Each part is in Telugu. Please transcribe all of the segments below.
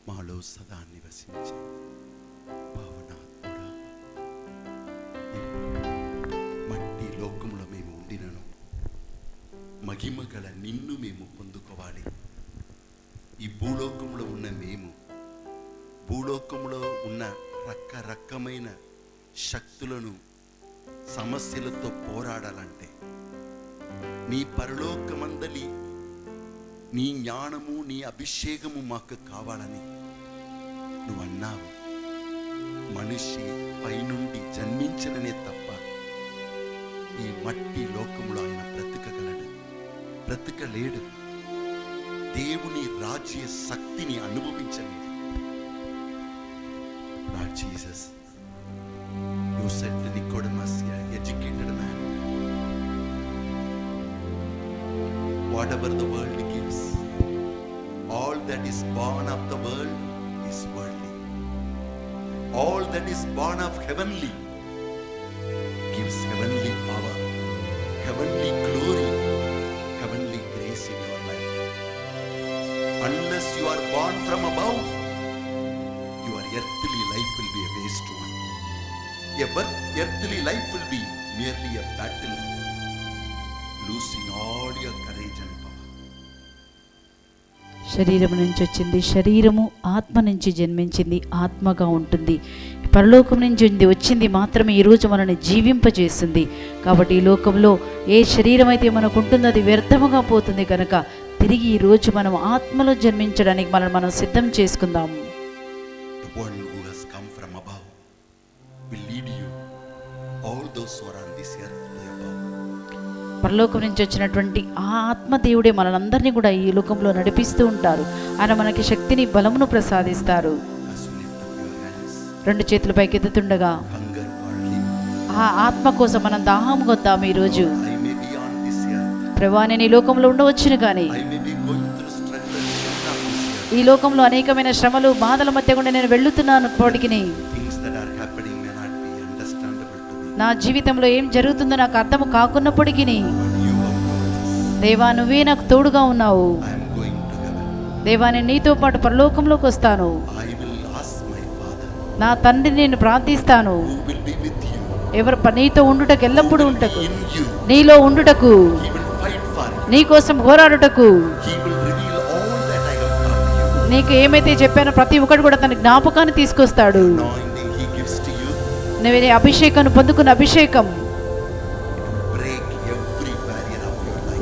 మాలో సదా నివసించే పావనాత్ముడా, మట్టి లోకంలో మేము ఉండినను మహిమ గల నిన్ను మేము పొందుకోవాలి. ఈ భూలోకంలో ఉన్న మేము భూలోకంలో ఉన్న రకరకమైన శక్తులను సమస్యలతో పోరాడాలంటే నీ పరలోకమందలి నీ జ్ఞానము నీ అభిషేకము మాకు కావాలని నువ్వు అన్నావు. మనిషి పైనుండి జన్మించననే తప్ప ఈ మట్టి లోకంలో ఆయన బ్రతకలేడు. దేవుని రాజ్య శక్తిని అనుభవించలేడు. Lord Jesus, you said to Nicodemus, an educated man, whatever the world gives, all that is born of the world is worldly. All that is born of heavenly gives heavenly power, heavenly glory, heavenly grace in your life. Unless you are born from above, your earthly life will be a waste one. Your earthly life will be merely a battle, losing all your courage and power. శరీరం నుంచి వచ్చింది, శరీరము ఆత్మ నుంచి జన్మించింది, ఆత్మగా ఉంటుంది. పరలోకం నుంచి వచ్చింది మాత్రమే ఈరోజు మనల్ని జీవింపజేస్తుంది. కాబట్టి ఈ లోకంలో ఏ శరీరం అయితే మనకు ఉంటుందో అది వ్యర్థముగా పోతుంది కనుక తిరిగి ఈరోజు మనం ఆత్మలో జన్మించడానికి మనం సిద్ధం చేసుకుందాం. The one who has come from above will lead you, all those who are on this earth to above. పరలోకం నుంచి వచ్చినటువంటి ఆ ఆత్మదేవుడే మనందరినీ కూడా ఈ లోకంలో నడిపిస్తూ ఉంటారు. ఆయన మనకి శక్తిని బలమును ప్రసాదిస్తారు. రెండు చేతుల పైకి ఎత్తుతుండగా ఆ ఆత్మ కోసం మనం దాహం కొద్దాం. ఈరోజు ప్రభువా, నేను ఈ లోకంలో ఉండవచ్చును కానీ ఈ లోకంలో అనేకమైన శ్రమలు బాధల మధ్య కూడా నేను వెళ్తున్నాను. ఇప్పటికి నా జీవితంలో ఏం జరుగుతుందో నాకు అర్థం కాకున్నప్పటికీ దేవా, నువ్వే నాకు తోడుగా ఉన్నావు. దేవా, నేను నీతో పాటు పరలోకంలోకి వస్తాను. నా తండ్రిని నేను ప్రార్థిస్తాను. ఎవరు నీతో ఉండుటకు, ఎల్లప్పుడూ ఉంటకు, నీలో ఉండుటకు, నీ కోసం పోరాడుటకు, నీకు ఏమైతే చెప్పానో ప్రతి ఒక్కటి కూడా తన జ్ఞాపకాన్ని తీసుకొస్తాడు. నువ్వు అభిషేకాన్ని పొందుకున్న అభిషేకం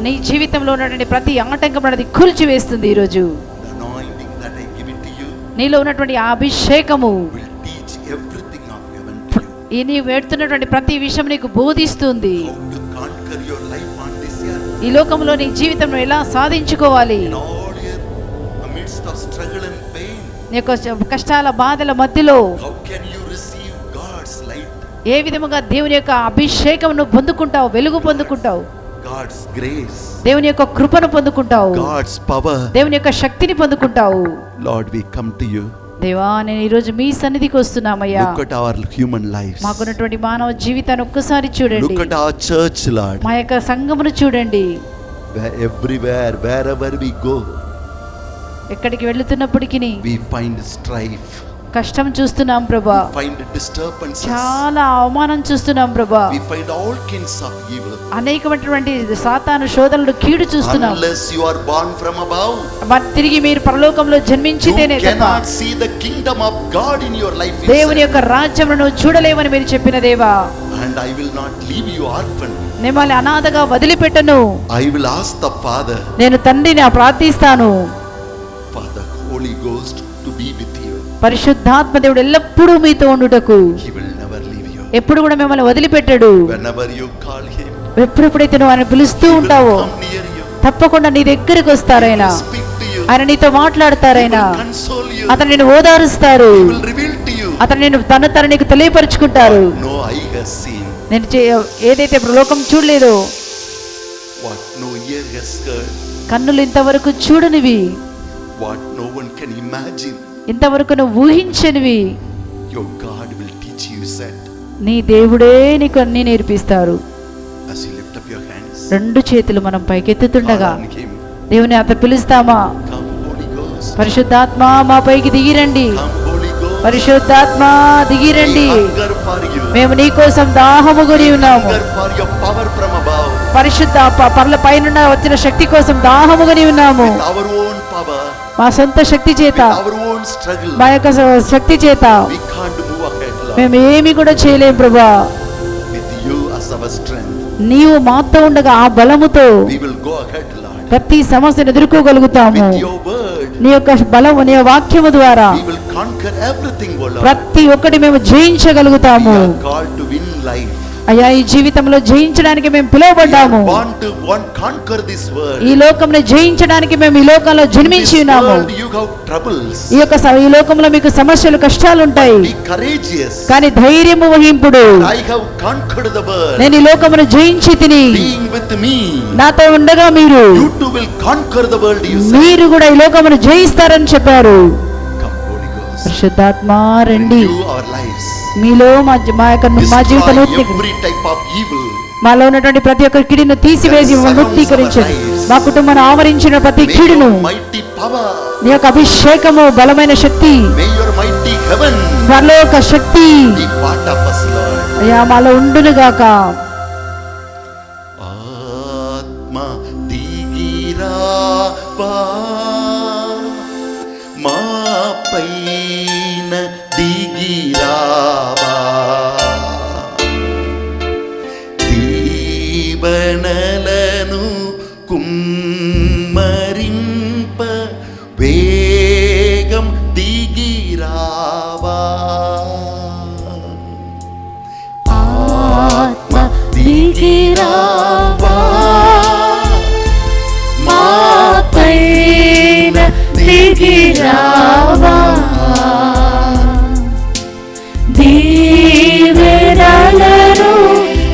నీ జీవితంలో ఉన్నటువంటి ప్రతి ఆటంకం అనేది కూల్చివేస్తుంది. ఈరోజు నీలో ఉన్నటువంటి ఆ అభిషేకము నీ వేడుతున్నటువంటి ప్రతి విషయం నీకు బోధిస్తుంది. ఈ లోకంలో నీ జీవితంలో ఎలా సాధించుకోవాలి, నీ యొక్క కష్టాల బాధల మధ్యలో ఏ విధముగా దేవుని యొక్క అభిషేకమును పొందుకుంటావు, వెలుగు పొందుకుంటావు, దేవుని యొక్క కృపను పొందుకుంటావు, దేవుని యొక్క శక్తిని పొందుకుంటావు. Lord, we come to you. దేవా, నేను ఈ రోజు మీ సన్నిధికి వస్తున్నామయ్యా. Look at our human lives. మాకున్నటువంటి మానవ జీవితాన్ని ఒక్కసారి చూడండి. Look at our church, Lord. మా యొక్క సంఘమును చూడండి. Everywhere, wherever we go, ఎక్కడికి వెళ్తున్నప్పటికీ we find strife, కష్టం చూస్తున్నాం ప్రభా. we find disturbances, చాలా అవమానం చూస్తున్నాం ప్రభా. we find all kinds of evil. అనేకమైనటువంటి సాతాను శోధనలు, కీడు చూస్తున్నాం. Unless you are born from above, తిరిగి మీరు పరలోకంలో జన్మించితేనే you cannot see the kingdom of God in your life. దేవుని యొక్క రాజ్యమును చూడలేవని మీరు చెప్పిన దేవా. And I will not leave you orphan. మిమ్మల్ని అనాథగా వదిలిపెట్టను. I will ask the Father, నేను తండ్రిని ప్రార్థిస్తాను, for the Holy Ghost to be with you. పరిశుద్ధాత్మ దేవుడు ఎల్లప్పుడూ మీతో ఉండుటకు. He will never leave you. ఎప్పుడు కూడా మిమ్మల్ని వదిలిపెట్టడు. Whenever you call him, ఎప్పుడెప్పుడైతే నువ్వు ఆయన పిలుస్తూ ఉంటావో తప్పకుండా నీ దగ్గరికి వస్తారైనా. ఆయన నీతో మాట్లాడతారైనా. అతను నిన్ను ఓదారుస్తారు. అతను నేను తన నీకు తెలియపరుచుకుంటారు. నేను ఏదైతే లోకం చూడలేదో, కన్నులు ఇంతవరకు చూడనివి, ఇంతవరకు నువ్వు ఊహించనివి నీ దేవుడే నీకు అన్ని నేర్పిస్తారు. రెండు చేతులు మనం పైకెత్తుతుండగా దేవుని అతను పిలుస్తామా, Ghost. పరిశుద్ధాత్మ మా పైకి దిగిరండి. Come Holy Ghost. పరిశుద్ధాత్మ దిగిరండి. We hunger for you. మేము నీ కోసం దాహము కొని ఉన్నాము. Hunger for your power from above. పరిశుద్ధ పర్ల పైన వచ్చిన శక్తి కోసం దాహము కొని ఉన్నాము. With our own power. మా సొంత శక్తి చేత, With our own struggle. మా యొక్క శక్తి చేత We can't move ahead, Lord. మేము ఏమి కూడా చేయలేం ప్రభా. With you as our strength. నీవు మాతో ఉండగా ఆ బలముతో We will go ahead, Lord. ప్రతి సమస్యను ఎదుర్కోగలుగుతాము. With your word. నీ యొక్క బలము, నీ వాక్యము ద్వారా We will conquer everything, O Lord. ప్రతి ఒక్కటి మేము జయించగలుగుతాము. We are called to win life. అయ్యా, ఈ జీవితంలో జయించడానికి మేము పిలువబడ్డాము. We are born to conquer this world. ఈ లోకంలో జయించడానికి మేము ఈ లోకంలో జన్మించి ఉన్నాము. In this world you have troubles. ఈ లోకంలో మీకు సమస్యలు, కష్టాలు ఉంటాయి. Be courageous. కానీ ధైర్యము వహింపుడు. I have conquered the world. నేను ఈ లోకమును జయించి తిని, Being with me, నాతో ఉండగా మీరు you too will conquer the world, you say. మీరు కూడా ఈ లోకమును జయిస్తారని చెప్పారు. Come Holy Ghost. పరిశుద్ధాత్మ రండి. Renew our lives. మీలో మా జీవితంలో Destroy every type of evil. మాలో ఉన్నటువంటి ప్రతి ఒక్క కీడును తీసివేసి ముక్తీకరించండి. మా కుటుంబాన్ని ఆవరించిన ప్రతి May కీడును your mighty power, నీ యొక్క అభిషేకము, బలమైన శక్తి, may your mighty heaven పరలోక శక్తి be part of us, Lord. అయ్యా మాలో ఉండునుగాక. ఆత్మ దిగిరావా మా పైన దిగిరావా దీవెనలను కుమ్మరింప వేగం దిగిరావా ఆత్మ దిగిరావా మా పైన దిగిరావా దీవెనలను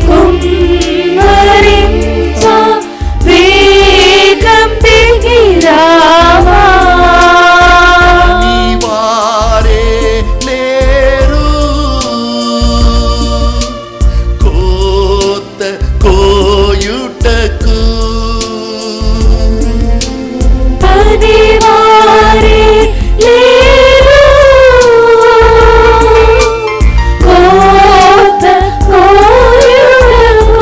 కుమ్మరింప వేగం దిగిరావా. వారే లేరు కోత కోయుటకు పనివారే లేరు కోత కోయుటకు.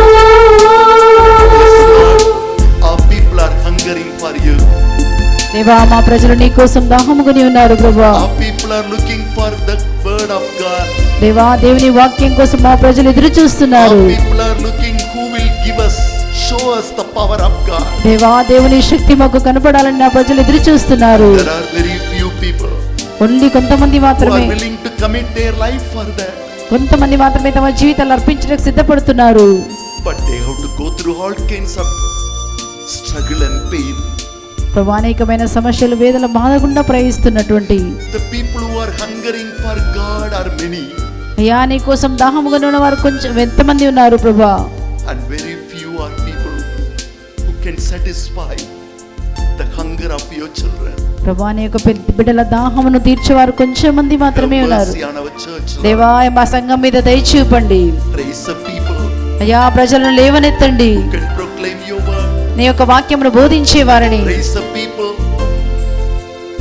Our people are hungering for you. దేవా, మా ప్రజలు నీ కోసం దాహముకొని ఉన్నారు ప్రభువా. Our people are looking for the word of God. దేవా, దేవుని వాక్యం కోసం మా ప్రజలు ఎదురు Our చూస్తున్నారు. people are looking who will show us the power of God. దేవా, దేవుని శక్తి మాకు కనపడాలని నా ప్రజలు ఎదురు చూస్తున్నారు. There are very few people only కొంతమంది who మాత్రమే, are willing to commit their life for that. కొంతమంది మాత్రమే తమ జీవితాలు అర్పించడానికి సిద్ధపడుతున్నారు. But they have to go through all kinds of struggle and pain. ప్రభు, అనేకమైన సమస్యలు, వేదన, బాధకుండా ప్రయాణిస్తున్నటువంటి The people who are hungering for God are many. అయ్యా, నీ కోసం దాహముగా ఉన్న వారు కొంచెం ఎంతమంది ఉన్నారు ప్రభా. And very few are people who can satisfy the hunger of your children. ప్రభా, నీ యొక్క బిడ్డల దాహమును తీర్చేవారు కొంచెం మంది మాత్రమే Have ఉన్నారు. mercy on our church, Lord. దేవా, మా సంఘం మీద దయ చూపండి. Raise the people అయ్యా, ప్రజలను లేవనెత్తండి. who can proclaim your word. నీ యొక్క వాక్యమును బోధించే వారిని Raise the people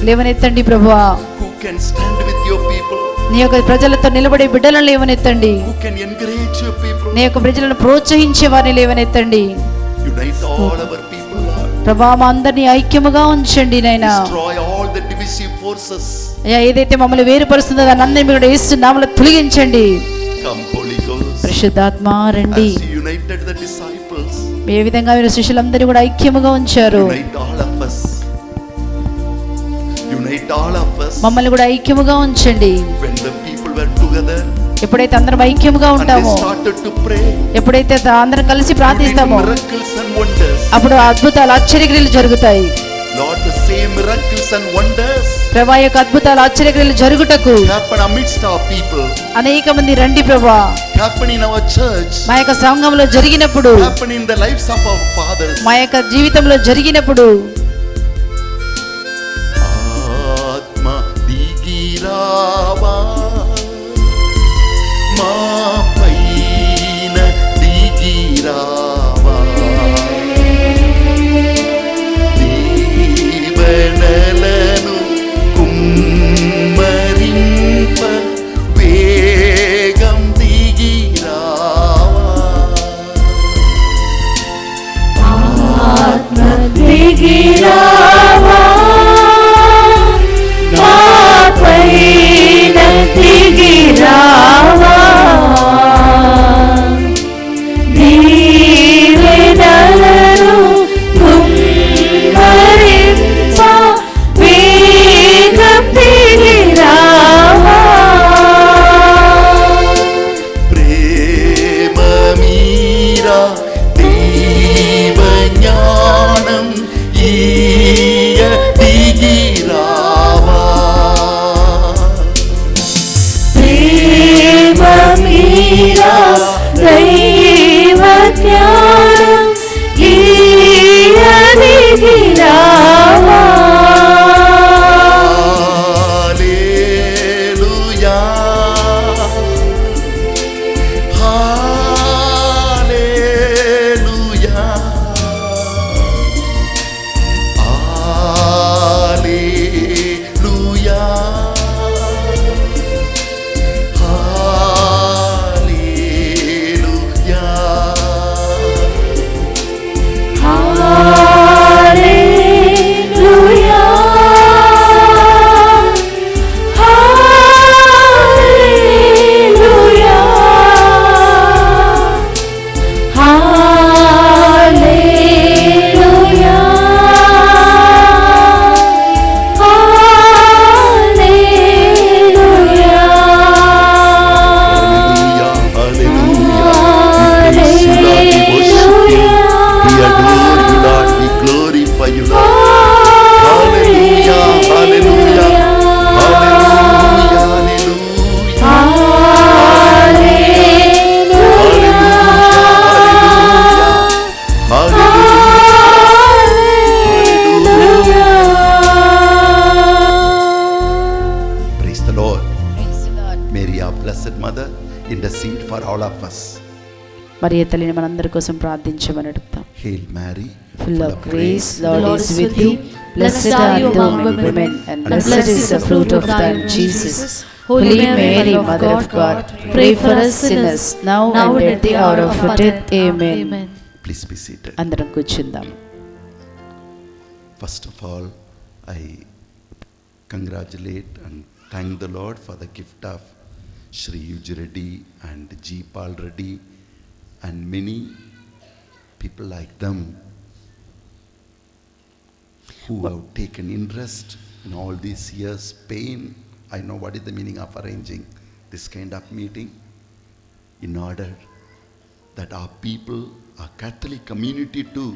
లేవనెత్తండి ప్రభువా. who can stand with your people. నీ యొక్క ప్రజలతో నిలబడే బిడ్డలను లేవనెత్తండి. Who can encourage your people. నీ యొక్క ప్రజలను ప్రోత్సహించే వారిని లేవనెత్తండి. Unite all our people, Lord. ప్రభా, మా అందరినీ ఐక్యముగా ఉంచండి నైనా. Destroy all the divisive forces. అయ్యా, ఏదైతే మమ్మల్ని వేరుపరుస్తుందో దాన్ని అందరినీ కూడా యేసు నామములో తొలగించండి. Come, Holy Ghost. పరిశుద్ధాత్మ రండి. As you united the disciples, ఏ విధంగా మీరు శిష్యులందరినీ కూడా ఐక్యముగా ఉంచారు, unite all of us. Unite all of us. మమ్మల్ని కూడా ఐక్యముగా ఉంచండి. When the people were together ఎప్పుడైతే అందరం ఐక్యముగా and they ఉంటామో, started to pray, ఎప్పుడైతే అందరం కలిసి you did ప్రార్థిస్తామో, miracles and wonders. అప్పుడు అద్భుతాలు, ఆశ్చర్యక్రియలు జరుగుతాయి. Lord, the same miracles and wonders ప్రభా, యొక్క అద్భుతాలు, ఆశ్చర్యక్రియలు జరుగుటకు happen amidst our people, అనేక మంది రండి ప్రభా. happen in our church, మా యొక్క సంఘంలో జరిగినప్పుడు, happen in the lives of our fathers. మా యొక్క జీవితంలో జరిగినప్పుడు ఆత్మ దిగిరావా మా పైన దిగిరావా దీవెనలను కుమ్మరింప వేగం దిగిరావా ఆత్మ దిగిరావా నాపైన దిగిరావా దీవెనలను కుమ్మరింప వేగం దిగిరావా ప్రేమ మీరా దైవ జ్ఞానం ఈయ దిగిరావా ప్రేమ మీరా దైవ జ్ఞానం ఈయ దిగిరావా హల్లెలూయా హల్లెలూయా హల్లెలూయా హల్లెలూయా హల్లెలూయా హల్లెలూయా హల్లెలూయా Hallelujah, hallelujah. We praise you, Lord. We worship you. We adore you, Lord. We glorify you, Lord. Hallelujah, hallelujah. Hallelujah, hallelujah. Praise the Lord. Mary, our blessed mother, intercede for all of us. మరియ తల్లిని మనందరి కోసం ప్రార్థించమని అడుగుతాం. Hail Mary, Full of grace, Lord is with thee. Blessed are you among women, and blessed is the fruit of thy womb, Jesus. Holy Mary, Mother of God, pray for us sinners, now and at the hour of our death. Amen. Please be seated. అందరం కూర్చుందాం. First of all, I congratulate and thank the Lord for the gift of Shri Yuji Reddy and G. Pal Reddy and many people like them who have taken interest in all these years' pain. I know what is the meaning of arranging this kind of meeting in order that our people, our Catholic community too,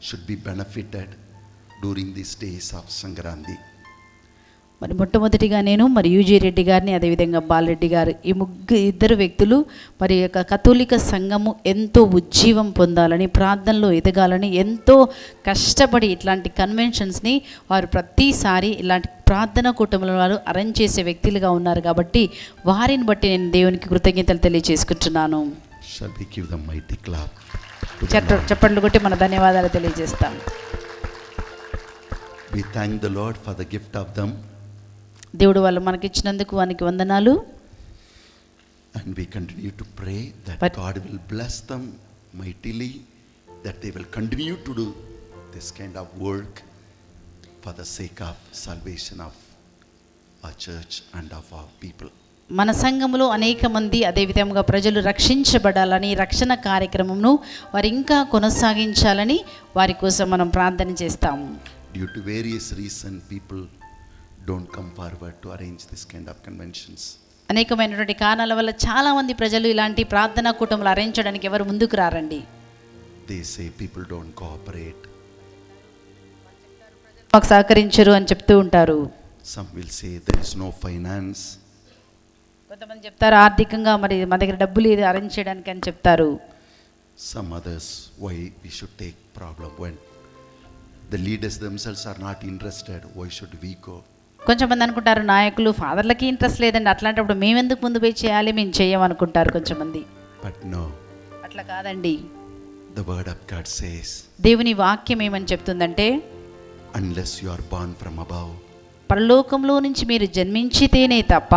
should be benefited during these days of Sangrandi. మరి మొట్టమొదటిగా నేను మరి యూజీ రెడ్డి గారిని అదేవిధంగా బాలరెడ్డి గారు ఈ ఇద్దరు వ్యక్తులు మరి యొక్క కథోలిక సంఘము ఎంతో ఉజ్జీవం పొందాలని ప్రార్థనలో ఎదగాలని ఎంతో కష్టపడి ఇట్లాంటి కన్వెన్షన్స్ని వారు ప్రతిసారి ఇలాంటి ప్రార్థనా కూటముల వారు అరేంజ్ చేసే వ్యక్తులుగా ఉన్నారు కాబట్టి వారిని బట్టి నేను దేవునికి కృతజ్ఞతలు తెలియజేసుకుంటున్నాను. Shall we give them mighty clap? చప్పట్లు కొట్టి మన ధన్యవాదాలు తెలియజేస్తాం. We thank the Lord for the gift of them. దేవుడు వాళ్ళు మనకిచ్చినందుకు వానికి వందనాలు. And we continue to pray that God will bless them mightily, that they will continue to do this kind of work for the sake of salvation of our church and of our people. మన సంఘములో అనేక మంది అదేవిధంగా ప్రజలు రక్షించబడాలని రక్షణ కార్యక్రమంను వారు ఇంకా కొనసాగించాలని వారి కోసం మనం ప్రార్థన చేస్తాము. Due to various reasons, people don't come forward to arrange this kind of conventions. అనేకమైనటువంటి కారణాల వల్ల చాలా మంది ప్రజలు ఇలాంటి ప్రార్థనా కూటములు అరేంజ్ చేయడానికి ఎవరు ముందుకు రారండి. They say people don't cooperate. మాకు సహకరించరు అని చెప్తూ ఉంటారు. Some will say there is no finance. కొంతమంది చెప్తారు ఆర్థికంగా మరి మా దగ్గర డబ్బు లేదు అరేంజ్ చేయడానికి అని చెప్తారు. Some others, why we should take problem when the leaders themselves are not interested, why should we go? కొంచెంమంది అనుకుంటారు నాయకులు ఫాదర్లకి ఇంట్రెస్ట్ లేదండి అట్లాంటప్పుడు మేమెందుకు ముందు పోయి చేయాలి మేము చేయమనుకుంటారు కొంచెంమంది. But no, అట్లా కాదండి. the word of God says, దేవుని వాక్యం ఏమని చెప్తుందంటే unless you are born from above, పరలోకంలో నుంచి మీరు జన్మించితేనే తప్ప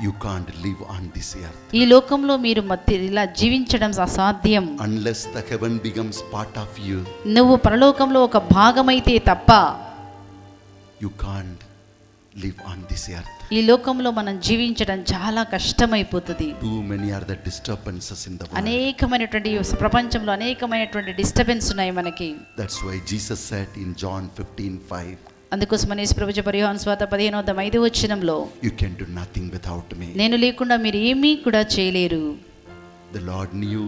you can't live on this earth. ఈ లోకంలో మీరు ఇలా జీవించడం అసాధ్యం. Unless the heaven becomes part of you, నువ్వు పరలోకంలో ఒక భాగమైతే తప్ప you can't live on this earth. ఈ లోకంలో మనం జీవించడం చాలా కష్టమైపోతుంది. Too many are the disturbances in the world. అనేకమైనటువంటి ప్రపంచంలో అనేకమైనటువంటి డిస్టర్బెన్స్ ఉన్నాయి మనకి. That's why Jesus said in John 15:5, అందుకోసం యేసు ప్రభు చెప్పారు యోహాను సువార్త 15:5 you can do nothing without me. నేను లేకుండా మీరు ఏమీ కూడా చేయలేరు. The Lord knew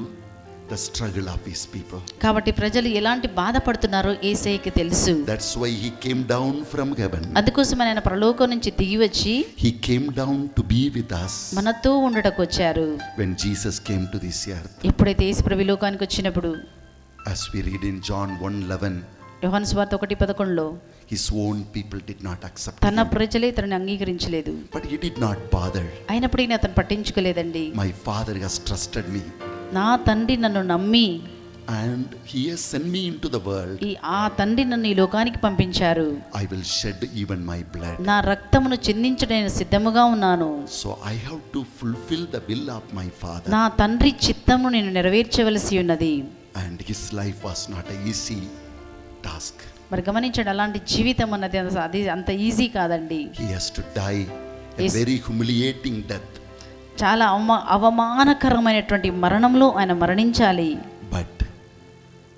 the struggle of his people. కాబట్టి ప్రజలు ఎలాంటి బాధపడుతున్నారో యేసయ్యకి తెలుసు. That's why he came down from heaven. అందుకోసం ఆయన పరలోకం నుంచి దిగి వచ్చి He came down to be with us. మనతో ఉండటకు వచ్చారు. When Jesus came to this earth, ఎప్పుడైతే యేసు ప్రభు లోకానికి వచ్చినప్పుడు as we read in John 1:11, యోహాను సువార్త 1:11 his own people did not accept తన him. ప్రజలే తనని అంగీకరించలేదు. But he did not bother. అయినప్పటికీ అతను పట్టించుకోలేదండి. My Father has trusted me నా తండ్రి నన్ను నమ్మి and he has sent me into the world. ఆ తండ్రి నన్ను ఈ లోకానికి పంపించారు. I will shed even my blood. నా రక్తమును చిందించడానికి సిద్ధముగా ఉన్నాను. So I have to fulfill the will of my Father. నా తండ్రి చిత్తమును నేను నెరవేర్చవలసి ఉన్నది. And his life was not an easy task. మరి గమనించండి, అలాంటి జీవితం అన్నది అది అంత ఈజీ కాదండి. He has to die a Yes. very humiliating death. చాలా అవమానకరమైనటువంటి మరణంలో ఆయన మరణించాలి. But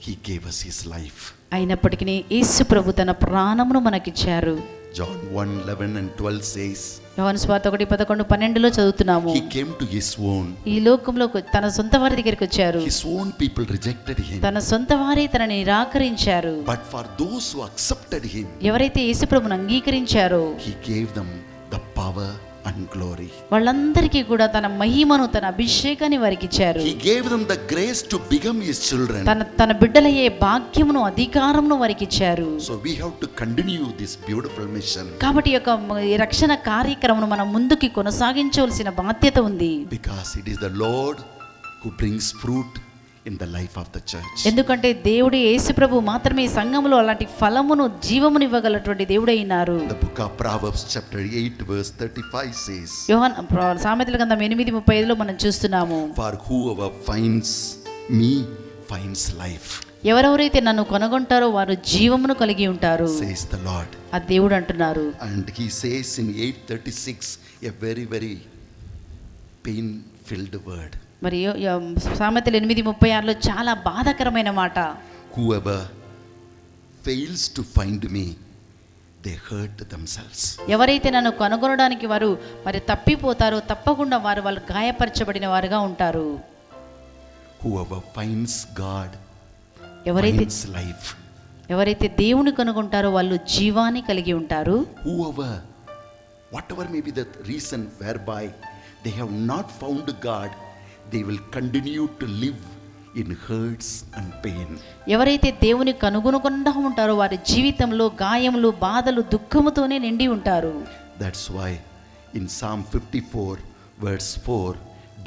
he gave us his life. అయినప్పటికీ యేసు ప్రభు తన ప్రాణమును మనకిచ్చారు. John 1:11 and 12 says, యోహాను సువార్త 1:11-12 చదువుతున్నాము. he came to his own. ఈ లోకంలో తన సొంత వారి దగ్గరికి వచ్చారు. His own people rejected him. తన సొంత వారే తనని నిరాకరించారు. But for those who accepted him, ఎవరైతే యేసు ప్రభువును అంగీకరించారో he gave them the power and glory. వాళ్ళందరికీ కూడా తన మహిమను తన అభిషేకాన్ని వారికి ఇచ్చారు. He gave them the grace to become his children. తన బిడ్డలయ్యే భాగ్యమును అధికారమును వారికి ఇచ్చారు. So we have to continue this beautiful mission. కాబట్టి ఈ రక్షణ కార్యక్రమం మనం ముందుకి కొనసాగించవలసిన బాధ్యత ఉంది. Because it is the Lord who brings fruit in the life of the church. ఎందుకంటే దేవుడు యేసు ప్రభు మాత్రమే సంఘములో అలాంటి ఫలమును జీవమును ఇవ్వగలటువంటి దేవుడై ఉన్నారు. The book of Proverbs chapter 8 verse 35 says, సామెతల గ్రంథం 8:35 మనం చూస్తున్నాము. for whoever finds me finds life, ఎవరెవరైతే నన్ను కనుగొంటారో వారు జీవమును కలిగి ఉంటారు, says the Lord. ఆ దేవుడు అంటున్నారు. And he says in 8:36 a very very pain filled word. మరి సామెతలు 8:36 చాలా బాధాకరమైన మాట. Whoever fails to find me, they hurt themselves. ఎవరైతే నన్ను కనుగొనడానికి వారు మరి తప్పిపోతారో తప్పకుండా వాళ్ళు గాయపరచబడిన వారుగా ఉంటారు. Whoever finds God finds life. ఎవరైతే దేవుని కనుగొంటారో వాళ్ళు జీవాన్ని కలిగి ఉంటారు. Whoever, whatever may be the reason whereby they have not found God, they will continue to live in hurts and pain. ఎవరైతే దేవుని కనుగొనకుండా ఉంటారో వారి జీవితంలో గాయములు బాధలు దుఃఖముతోనే నిండి ఉంటారు. That's why in Psalm 54 verse 4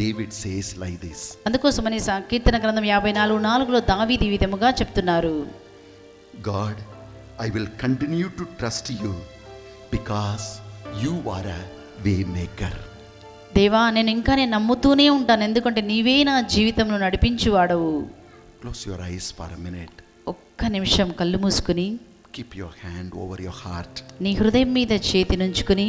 David says like this. అందుకోసమని కీర్తన గ్రంథం 54:4 దావీదు ఈ విధముగా చెప్తున్నారు. God, I will continue to trust you because you are a way maker. దేవా నేను నమ్ముతూనే ఉంటాను, ఎందుకంటే నీవే నా జీవితంలో నడిపించువాడవు. Close your eyes for a minute. ఒక్క నిమిషం కళ్ళు మూసుకుని Keep your hand over your heart. నీ హృదయం మీద చేతి నుంచుకుని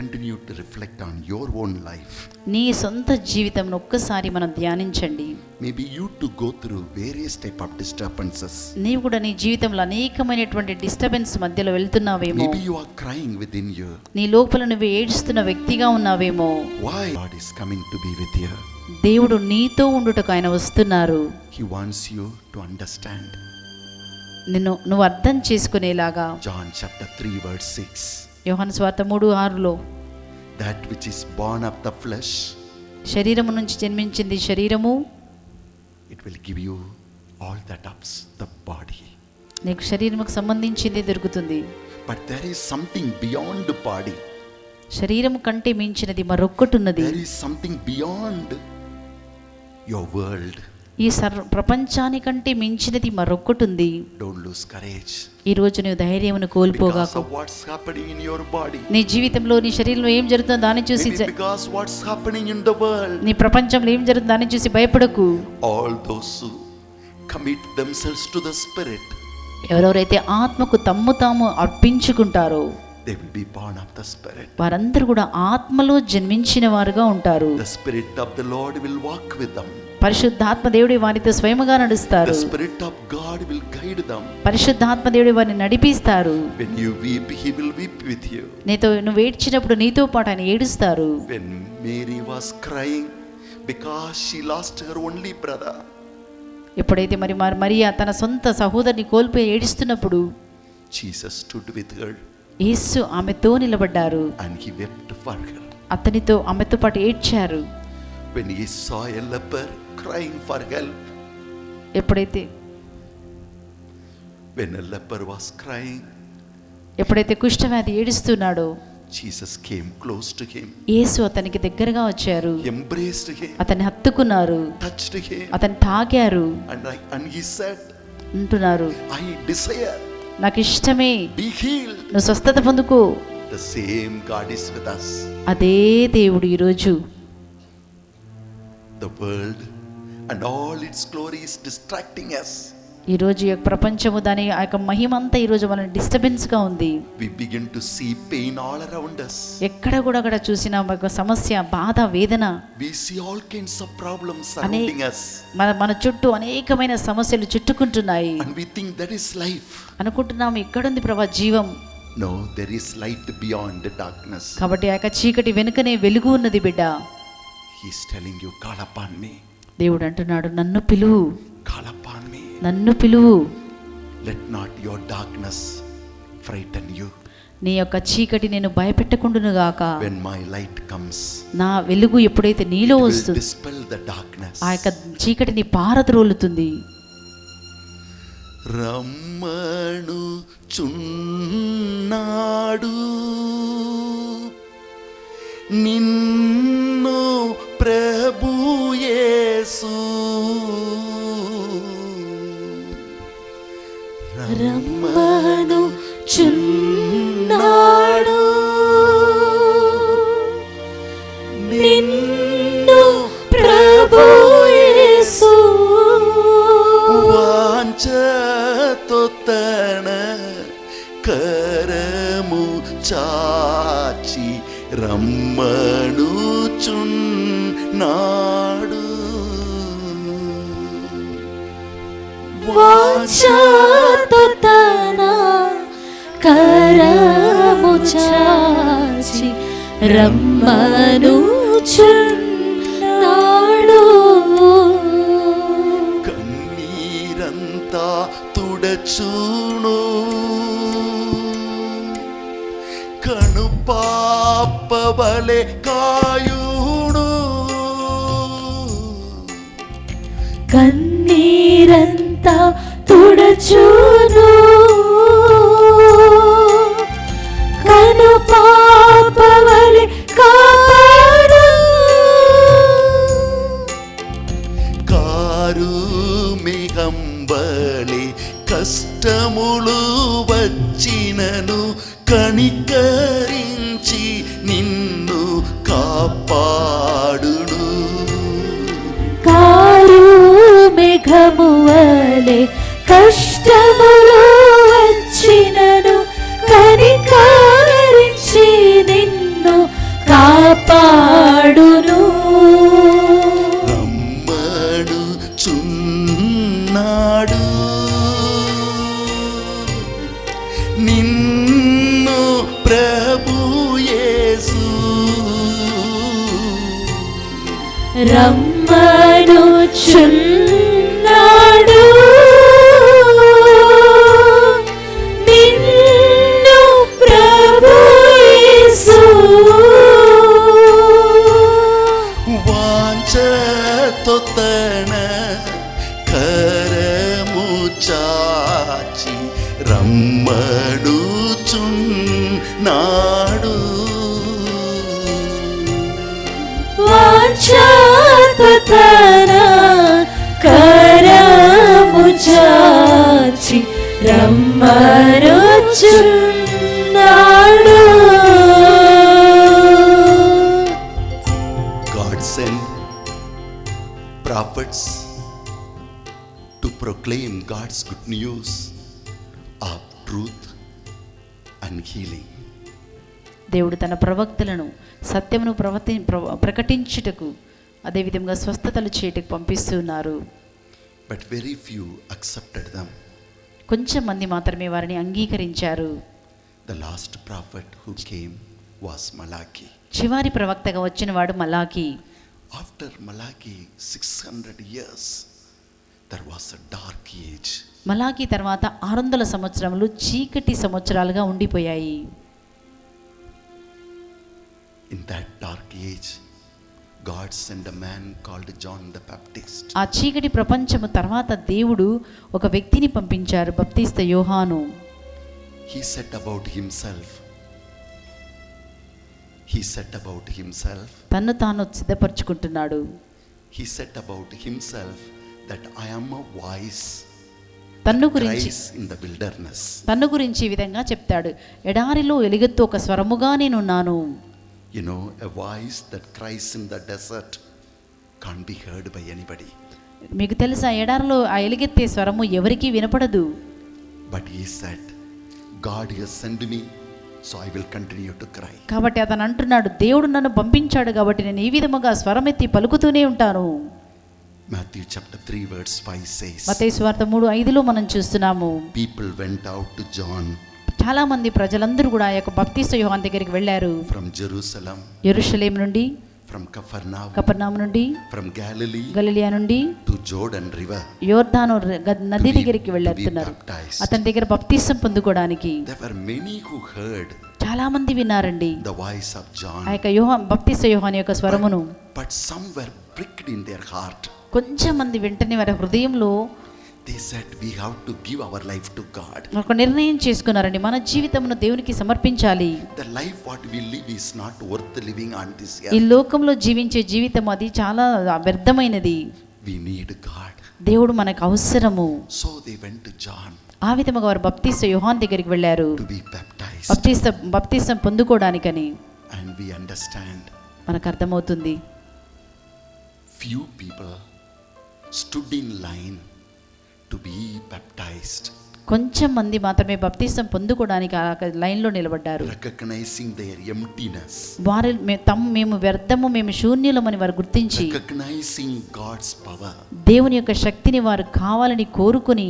Continue to reflect on your own life. నీ సొంత జీవితంను ఒక్కసారి మనం ధ్యానించండి. Maybe you to go through various type of disturbances. నీవు కూడా నీ జీవితంలో అనేకమైనటువంటి డిస్టర్బెన్స్ మధ్యలో వెళ్తున్నావేమో. Maybe you are crying within you. నీ లోపల నువ్వు ఏడుస్తున్న వ్యక్తిగా ఉన్నావేమో. Why God is coming to be with you? దేవుడు నీతో ఉండుటకు ఆయన వస్తున్నారు. He wants you to understand. నువ్వు అర్థం చేసుకునేలాగా. John chapter 3 verse 6. యోహాను సువార్త 3:6 That which is born of the flesh, శరీరము నుంచి జన్మించింది శరీరము, it will give you all that ups the body. నీకు శరీరముకు సంబంధించింది దొరుకుతుంది. But there is something beyond the body. శరీరము కంటే మించినది మరొక్కటి ఉన్నది. There is something beyond your world. ఈ ప్రపంచానికంటే మించినది మరొక్కటి ఉంది. Don't lose courage. ఈ రోజు నువ్వు ధైర్యమును Because కోల్పోగాకు. of what's happening in your body. నీ జీవితంలో నీ శరీరంలో ఏం జరుగుతుందో దాన్ని చూసి Maybe because what's happening in the world. నీ ప్రపంచంలో ఏం జరుగుతుందో దాన్ని చూసి భయపడకు. All those who commit themselves to the Spirit, ఎవరెవరైతే ఆత్మకు తమ్ము తాము అర్పించుకుంటారో they will be born of the Spirit. వారందరూ కూడా ఆత్మలో జన్మించిన వారుగా ఉంటారు. The Spirit of the Lord will walk with them. పరిశుద్ధాత్మ దేవుడి వారితో స్వయముగా నడుస్తారు. The Spirit of God will guide them. పరిశుద్ధాత్మ దేవుడి వారిని నడిపిస్తారు. When you weep, He will weep with you. నువ్వు ఏడ్చినప్పుడు నీతో పాటు ఆయన ఏడుస్తారు. When Mary was crying because she lost her only brother, ఎప్పుడైతే మరియా తన సొంత సహోదరుని కోల్పోయి ఏడుస్తున్నప్పుడు Jesus stood with her యేసు ఆమెతో నిలబడ్డారు. and He wept for her. అతనితో ఆమెతో పాటు ఏడ్చారు. When He saw a leper crying for help, when a leper was crying, ఎప్పుడైతే కుష్ఠవ్యాధి ఏడుస్తున్నాడో Jesus came close to him, యేసు అతనికి దగ్గరగా వచ్చారు. embraced him, అతన్ని హత్తుకున్నారు, touched him, అతన్ని తాకారు. and he said, అంటున్నారు, I desire, నాకు ఇష్టమే, be healed. నువ్వు స్వస్థత పొందుకో. The same God is with us. అదే దేవుడు ఈరోజు. The world and all its glory is distracting us. ఈరోజు ఈ ప్రపంచము దాని ఆ యొక్క మహిమ అంతా ఈరోజు మన డిస్టర్బెన్స్గా ఉంది. We begin to see pain all around us. ఎక్కడ కూడా అక్కడ చూసినా ఒక సమస్య, బాధ, వేదన. We see all kinds of problems surrounding us. మన చుట్టూ అనేకమైన సమస్యలు చుట్టుకుంటున్నాయి. And we think that is life. అనుకుంటున్నాము ఎక్కడుంది ప్రభా జీవం. No, there is light beyond the darkness. కాబట్టి ఆ యొక్క చీకటి వెనుకనే వెలుగు ఉన్నది బిడ్డ. He is telling you, call upon me. దేవుడు అంటున్నాడు, నన్ను పిలువు, Call upon me. నన్ను పిలువు. Let not your darkness frighten you. నీ యొక్క చీకటి నేను భయపెట్టకుండును గాక. When my light comes, నా వెలుగు ఎప్పుడైతే నీలో it will వస్తుంది, dispel the darkness. ఆ యొక్క చీకటిని పారద్రోలుతుంది. రమ్మను చున్నాడు నిన్ను ప్రభు యేసు, రమ్మను చున్నాడు నిన్ను ప్రభు యేసు, వాంఛతో తన కరము చాచి రమ్మనుచున్నాడు. వాంఛతో తన కరము చాచి రమ్మనుచున్నాడు. కన్నీరంతా తుడచును, కను పాపవలె కాయుడు. కన్నీరంతా తుడచును, కను పాపవలె కాపాడు. కారు మిగంబలి కష్టములు వచ్చినను కనికరించి నిన్ను కాపాడును. కారు మేఘము వలె కష్టములు వచ్చినను కనికరించి నిన్ను కాపాడును. రమ్మనుచున్నాడు నిన్ను ప్రభు యేసు, రమ్మనుచున్నాడు నిన్ను ప్రభు యేసు, వాంఛతో తన కరము చాచి రమ్మనుచున్నాడు. వాంఛతో తన మరుచున్నాడు. God sent prophets to proclaim God's good news of truth and healing. దేవుడు తన ప్రవక్తలను సత్యమును ప్రకటించుటకు అదేవిధంగా స్వస్థతలు చేయటకు పంపిస్తున్నారు. But very few accepted them. కొంచెం మంది మాత్రమే వారిని అంగీకరించారు. The last prophet who came was Malachi. చివరి ప్రవక్తగా వచ్చిన వాడు మలాకి. After Malachi 600 years, there was a dark age. మలాకి తర్వాత 600 సంవత్సరములు చీకటి సంవత్సరాలుగా ఉండిపోయాయి. In that dark age, God sent a man called John the Baptist. ఆ చీకటి ప్రపంచము తర్వాత దేవుడు ఒక వ్యక్తిని పంపించారు, బప్తిస్త యోహాను. He said about himself. తన్ను తాను సిద్ధపరచుకుంటున్నాడు. He said about himself that I am a voice తన్ను that గురించి cries in the wilderness. తన్ను గురించి ఈ విధంగా చెప్తాడు, ఎడారిలో ఎలుగెత్తు ఒక స్వరముగా నేనున్నాను. You know, a voice that cries in the desert can't be heard by anybody. మీకు తెలుసా, ఎడారిలో ఆ ఎలుగెత్తే స్వరము ఎవరికీ వినపడదు. But he said, God has sent me, so I will continue to cry. కాబట్టి అతను అంటున్నాడు, దేవుడు నన్ను పంపించాడు కాబట్టి నేను ఈ విధముగా స్వరమెత్తి పలుకుతూనే ఉంటాను. Matthew chapter 3 verse 5 says, మత్తయి సువార్త 3:5లో మనం చూస్తున్నాము, people went out to John చాలా మంది ప్రజలందరూ కూడా ఆ యొక్క బప్తిస్త యోహాను దగ్గరికి వెళ్ళారు. from Jerusalem, యెరూషలేము నుండి, from Capernaum, కపెర్నహూము నుండి, from Galilee గలిలయ నుండి to Jordan river. యోర్దాను నది To be దగ్గరికి వెళ్ళేస్తున్నారు baptized. అతని దగ్గర బప్తిసం పొందుకోవడానికి. There were many who heard చాలా మంది విన్నారండి the voice of John, ఆ యొక్క బప్తిస్త యోహాను యొక్క స్వరమును. but some were pricked in their heart. కొంచెం మంది వెంటనే వారి హృదయంలో They said, we have to give our life to God. ఒక నిర్ణయం చేసుకున్నారండి, మన జీవితమును దేవునికి సమర్పించాలి. The life what we live is not worth living on this ఈ earth. లోకంలో జీవించే జీవితం అది చాలా వ్యర్థమైనది. We need God. దేవుడు మనకు అవసరము. So they went to John ఆ విధముగా వారు బప్తిస్త యోహాను దగ్గరికి వెళ్ళారు, to be baptized. బప్తిసం పొందుకోవడానికని. And we understand మనకు అర్థమవుతుంది, few people stood in line to be baptized, కొంచెం మంది మాత్రమే బప్తిసం పొందుకోవడానికి ఆ లైన్లో నిలబడ్డారు. recognizing their emptiness, వారి మేము వ్యర్థము, మేము శూన్యులమని వారు గుర్తించి recognizing God's power. దేవుని యొక్క శక్తిని వారు కావాలని కోరుకుని,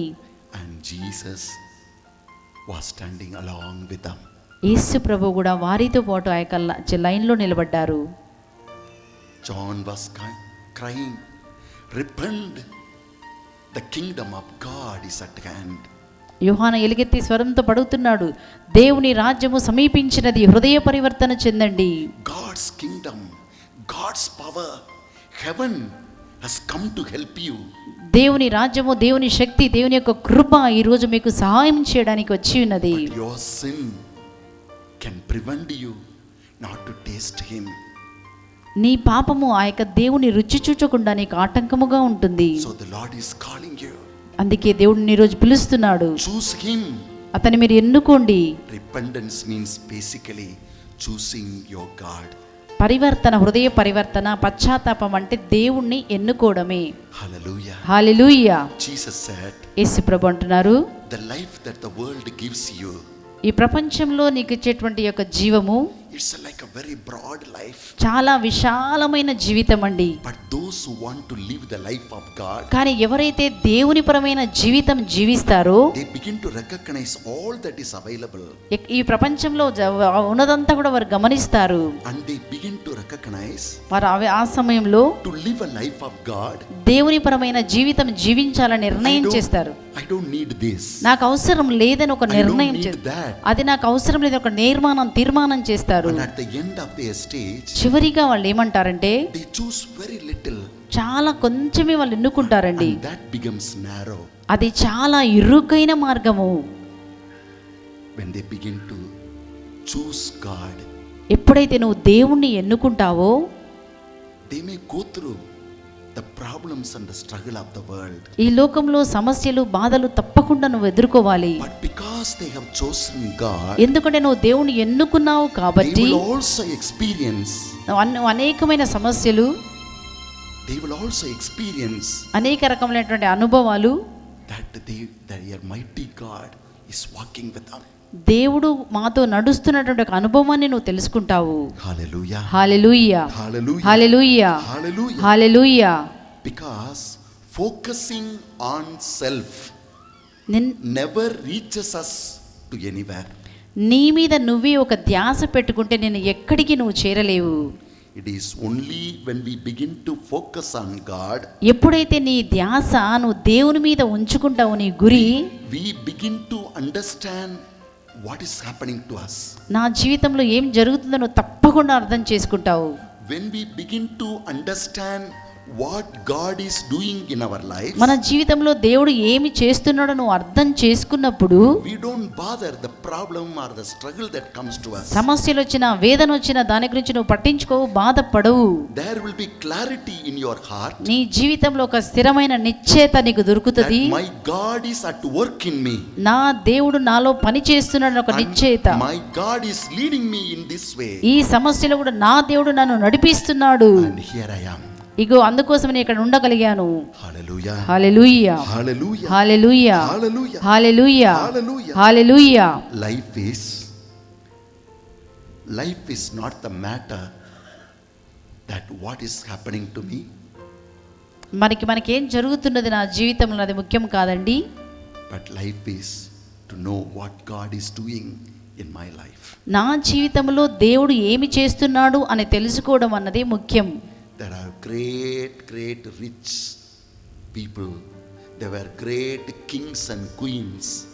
And Jesus was standing along with them. యేసు ప్రభు కూడా వారితో పాటు ఆ యొక్క లైన్లో నిలబడ్డారు. John was crying, repent, the kingdom of God is at hand. యోహాను ఎలుగెత్తి స్వరంతో పడుతున్నాడు, దేవుని రాజ్యము సమీపించినది, హృదయ పరివర్తన చెందండి. God's kingdom, God's power, heaven has come to help you. దేవుని రాజ్యము, దేవుని శక్తి, దేవుని యొక్క కృప ఈ రోజు మీకు సహాయం చేయడానికి వచ్చి ఉన్నది. But your sin can prevent you not to taste him. నీ పాపము ఆ యొక్క దేవుని రుచి చూచకుండా నీకు ఆటంకముగా ఉంటుంది. So the Lord is calling you. అందుకే దేవుడు ఈ రోజు పిలుస్తున్నాడు, Choose him. అతన్ని మీరు ఎన్నుకోండి. Repentance means basically choosing your God. పరివర్తన, హృదయ పరివర్తన, పశ్చాత్తాపం అంటే దేవుణ్ణి ఎన్నుకోవడమే. Hallelujah. హల్లెలూయా. Jesus said, యేసు ప్రభు అంటున్నారు, the life that the world gives you, ఈ ప్రపంచంలో నీకు ఇచ్చేటువంటి యొక్క జీవము it's like a very broad life. చాలా విశాలమైన జీవితం అండి. But those who want to live the life of God, కానీ ఎవరైతే దేవుని పరమైన జీవితం జీవిస్తారో they begin to recognize all that is available. ఈ ప్రపంచంలో ఉన్నదంతా కూడా వారు గమనిస్తారు. And they begin to recognize వారు ఆ సమయంలో to live a life of God. దేవుని పరమైన జీవితం జీవించాలని నిర్ణయం చేస్తారు. I don't need this. నాకు అవసరం లేదని ఒక నిర్ణయం need చేస్తారు. that. అది నాకు అవసరం లేదని ఒక తీర్మానం చేస్తారు. And at the end of their stage, చివరిగా వాళ్ళు ఏమంటారంటే they choose very little. చాలా కొంచెమే వాళ్ళు ఎన్నుకుంటారండి. And that becomes narrow. అది చాలా ఇరుకైన మార్గము. When they begin to choose God, ఎప్పుడైతే నువ్వు దేవుణ్ణి ఎన్నుకుంటావో they may go through the problems and the struggle of the world. ఈ లోకంలో సమస్యలు బాధలు తప్పకుండా నువ్వు ఎదుర్కోవాలి. But because they have chosen God, ఎందుకంటే నువ్వు దేవుని ఎన్నుకున్నావు they కాబట్టి will also experience, అనేకమైన సమస్యలు, they will also experience అనేక రకమైనటువంటి అనుభవాలు, that their mighty God is walking with them. దేవుడు మాతో నడుస్తున్నటువంటి ఒక అనుభవాన్ని నువ్వు తెలుసుకుంటావు. Hallelujah. Hallelujah, Hallelujah. Hallelujah, Hallelujah. Hallelujah. Because focusing on self నిన్- never reaches us to anywhere. నీ మీద నువ్వే ఒక ధ్యాస పెట్టుకుంటే నేను ఎక్కడికి నువ్వు చేరలేవు. It is only when we begin to focus on God, ఎప్పుడైతే నీ ధ్యాస నువ్వు దేవుని మీద ఉంచుకుంటావు, నీ గురి, we begin to understand what is happening to us. నా జీవితంలో ఏం జరుగుతుందో నువ్వు తప్పకుండా అర్థం చేసుకుంటావు. When we begin to understand what God is doing in our life, మన జీవితంలో దేవుడు ఏమి చేస్తున్నాడో నువ్వు అర్థం చేసుకున్నప్పుడు we don't bother the problem or the struggle that comes to us. సమస్యలు వచ్చినా వేదన వచ్చినా దాని గురించి నువ్వు పట్టించుకోవు, బాధపడవు. There will be clarity in your heart నీ జీవితంలో ఒక స్థిరమైన నిశ్చయత నీకు that దొరుకుతుంది. my God is at work in me. నా దేవుడు నాలో పని చేస్తున్నాడని ఒక And నిశ్చయత. my God is leading me in this way. ఈ సమస్యలో కూడా నా దేవుడు నన్ను నడిపిస్తున్నాడు. And here I am. ఇగో అందుకోసం నేను ఇక్కడ ఉండగలిగాను. Hallelujah. Hallelujah, Hallelujah. Hallelujah, Hallelujah. Hallelujah, Hallelujah. Hallelujah. Life is not the matter that what is happening to me, మనకేం జరుగుతున్నది నా జీవితంలో అది ముఖ్యం కాదండి. but life is to know what God is doing in my life. నా జీవితంలో దేవుడు ఏమి చేస్తున్నాడు అని తెలుసుకోవడం అన్నది ముఖ్యం. There are great rich people. There were great kings and queens,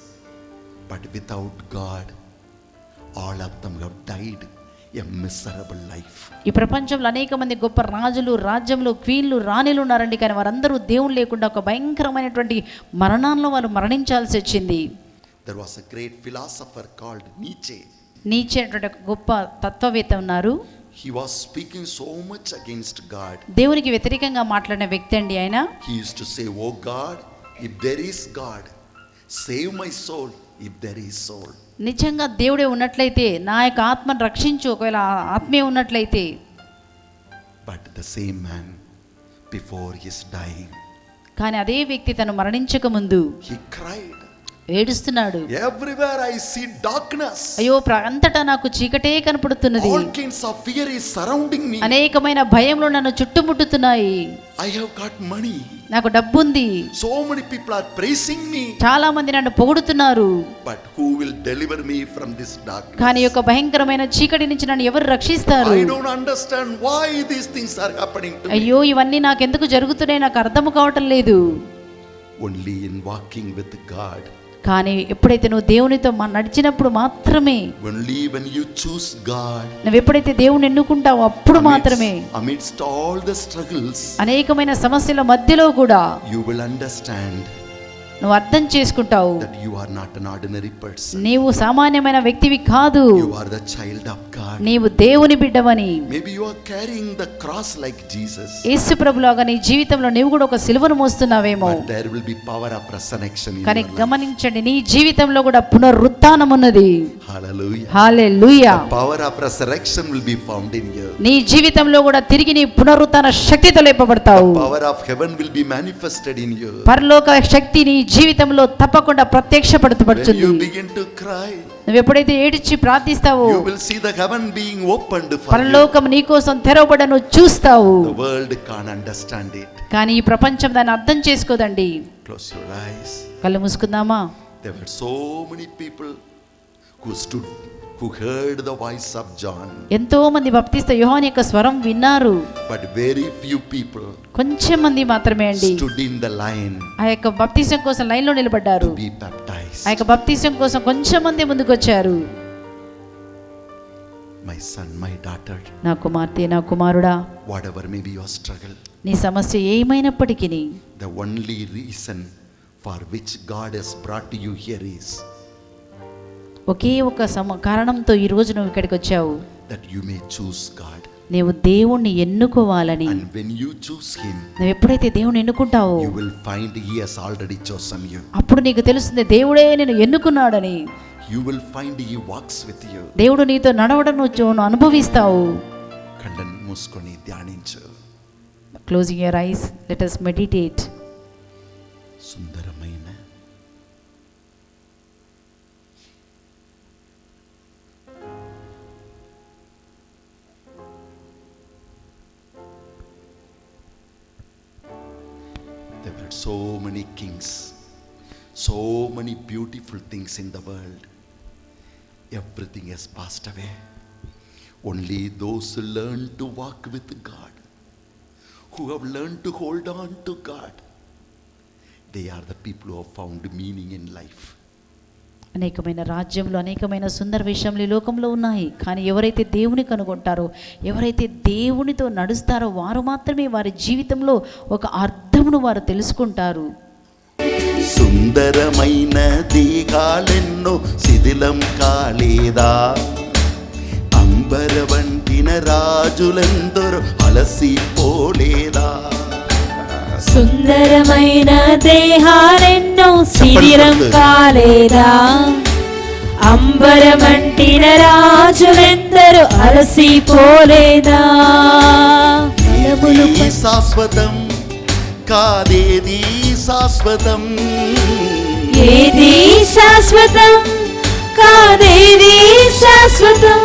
but without God, all of them have died a miserable life. ఈ ప్రపంచంలో అనేక మంది గొప్ప రాజులు, రాజ్యంలో క్వీన్లు, రాణిలు ఉన్నారండి, కానీ వారందరూ దేవుడు లేకుండా ఒక భయంకరమైనటువంటి మరణాల్లో వారు మరణించాల్సి వచ్చింది. There was a great philosopher called Nietzsche. నీచే అనేటువంటి ఒక గొప్ప తత్వవేత్త ఉన్నారు. He was speaking so much against God. దేవునికి వ్యతిరేకంగా మాట్లాడిన వ్యక్తి అండి ఆయన. He used to say, "Oh God, if there is God, save my soul if there is soul." నిజంగా దేవుడే ఉన్నట్లయితే నా యొక్క ఆత్మను రక్షించు, ఒకవేళ ఆత్మే ఉన్నట్లయితే. But the same man, before his dying, కానీ అదే వ్యక్తి తను మరణించక ముందు he cried, ఏడుస్తున్నాడు. "Everywhere I see darkness. అయ్యో అంతటా నాకు చీకటే కనపడుతున్నది. All kinds of fear is surrounding me. అనేకమైన భయములు నన్ను చుట్టుముట్టుతున్నాయి. I have got money. నాకు డబ్బుంది. So many people are praising me. చాలా మంది నన్ను పొగుడుతున్నారు. But who will deliver me from this darkness? కానీ యొక్క భయంకరమైన చీకటి నుంచి నన్ను ఎవరు రక్షిస్తారు? I don't understand why these things are happening to me." అయ్యో ఇవన్నీ నాకెందుకు జరుగుతున్నాయి, నాకు అర్థం కావటం లేదు. Only in walking with God, కానీ ఎప్పుడైతే నువ్వు దేవునితో నడిచినప్పుడు మాత్రమే, only when you choose God, నువ్వు ఎప్పుడైతే దేవుని ఎన్నుకుంటావో అప్పుడు మాత్రమే amidst all the struggles, అనేకమైన సమస్యల మధ్యలో కూడా you will understand నువ్వు అర్థం చేసుకుంటావు. that you are not an ordinary person. నీవు సామాన్యమైన వ్యక్తివి కాదు, You are the child of God. నీవు దేవుని బిడ్డవని. Maybe you are carrying the cross like Jesus, యేసు ప్రభులాగా నీ జీవితంలో నీవు కూడా ఒక సిలువను మోస్తున్నావేమో. but there will be power of resurrection in కానీ your life. గమనించండి, నీ జీవితంలో కూడా పునరుత్థానం ఉన్నది. Hallelujah. Hallelujah. The power of resurrection will be found in you. నీ జీవితంలో కూడా తిరిగి నీ పునరుత్థాన శక్తితో లేపబడతావు. Power of heaven will be manifested in you. పరలోక శక్తి నీ జీవితంలో తప్పకుండా When ప్రత్యక్షపడుతుంది. you begin to cry, నువ్వు ఎప్పుడైతే ఏడ్చి ప్రార్థిస్తావో you will see the heaven being opened for you. పరలోకం నీ కోసం తెరవబడను చూస్తావు. The world can't understand it. కానీ ఈ ప్రపంచం దాన్ని అర్థం చేసుకోదండి. Close your eyes. కళ్ళు మూసుకుందామా? There were so many people who heard the voice of John, ఎంతో మంది బాప్తిస్త యోహాను యొక్క స్వరం విన్నారు. but very few people కొంచెం మంది మాత్రమే అండి stood in the line ఆ యొక్క బాప్తిసం కోసం లైన్లో నిలబడ్డారు. to be baptized. ఆ యొక్క బాప్తిసం కోసం కొంచెం మంది ముందుకు వచ్చారు. My son, my daughter, నా కుమార్తె, నా కుమారుడా, whatever may be your struggle, నీ సమస్య ఏమైనప్పటికీ the only reason for which God has brought you here is ఒకే ఒక కారణంతో ఈ రోజు నువ్వు ఇక్కడికి వచ్చావు. that you may choose God. నీవు దేవుణ్ణి ఎన్నుకోవాలని. And when you choose him, నువ్వు ఎప్పుడైతే దేవుణ్ణి ఎన్నుకుంటావో you will find he has already chosen you. అప్పుడు నీకు తెలుస్తుంది దేవుడే నేను ఎన్నుకున్నాడని. You will find he walks with you. దేవుడు నీతో నడవడం నువ్వు అనుభవిస్తావు. కళ్ళను మూసుకొని ధ్యానించు. Closing your eyes, let us meditate. సుందరమైన There were so many kings, so many beautiful things in the world. Everything has passed away. Only those who learn to walk with God, who have learned to hold on to God, they are the people who have found meaning in life. అనేకమైన రాజ్యంలో అనేకమైన సుందర విషయాలు ఈ లోకంలో ఉన్నాయి. కానీ ఎవరైతే దేవుని కనుగొంటారో, ఎవరైతే దేవునితో నడుస్తారో వారు మాత్రమే వారి జీవితంలో ఒక అర్థమును వారు తెలుసుకుంటారు. సుందరమైన దేహాలెన్నో శిథిలం కాలేదా, అంబర వంటిన రాజులందరూ అలసిపోలేదా. సుందరమైన దేహాలెన్నో శిథిలం కాలేదా, అంబరమంటిన రాజులెందరూ అలసిపోలేదా. ఏది శాశ్వతం కాదేది శాశ్వతం, ఏది శాశ్వతం కాదేది శాశ్వతం.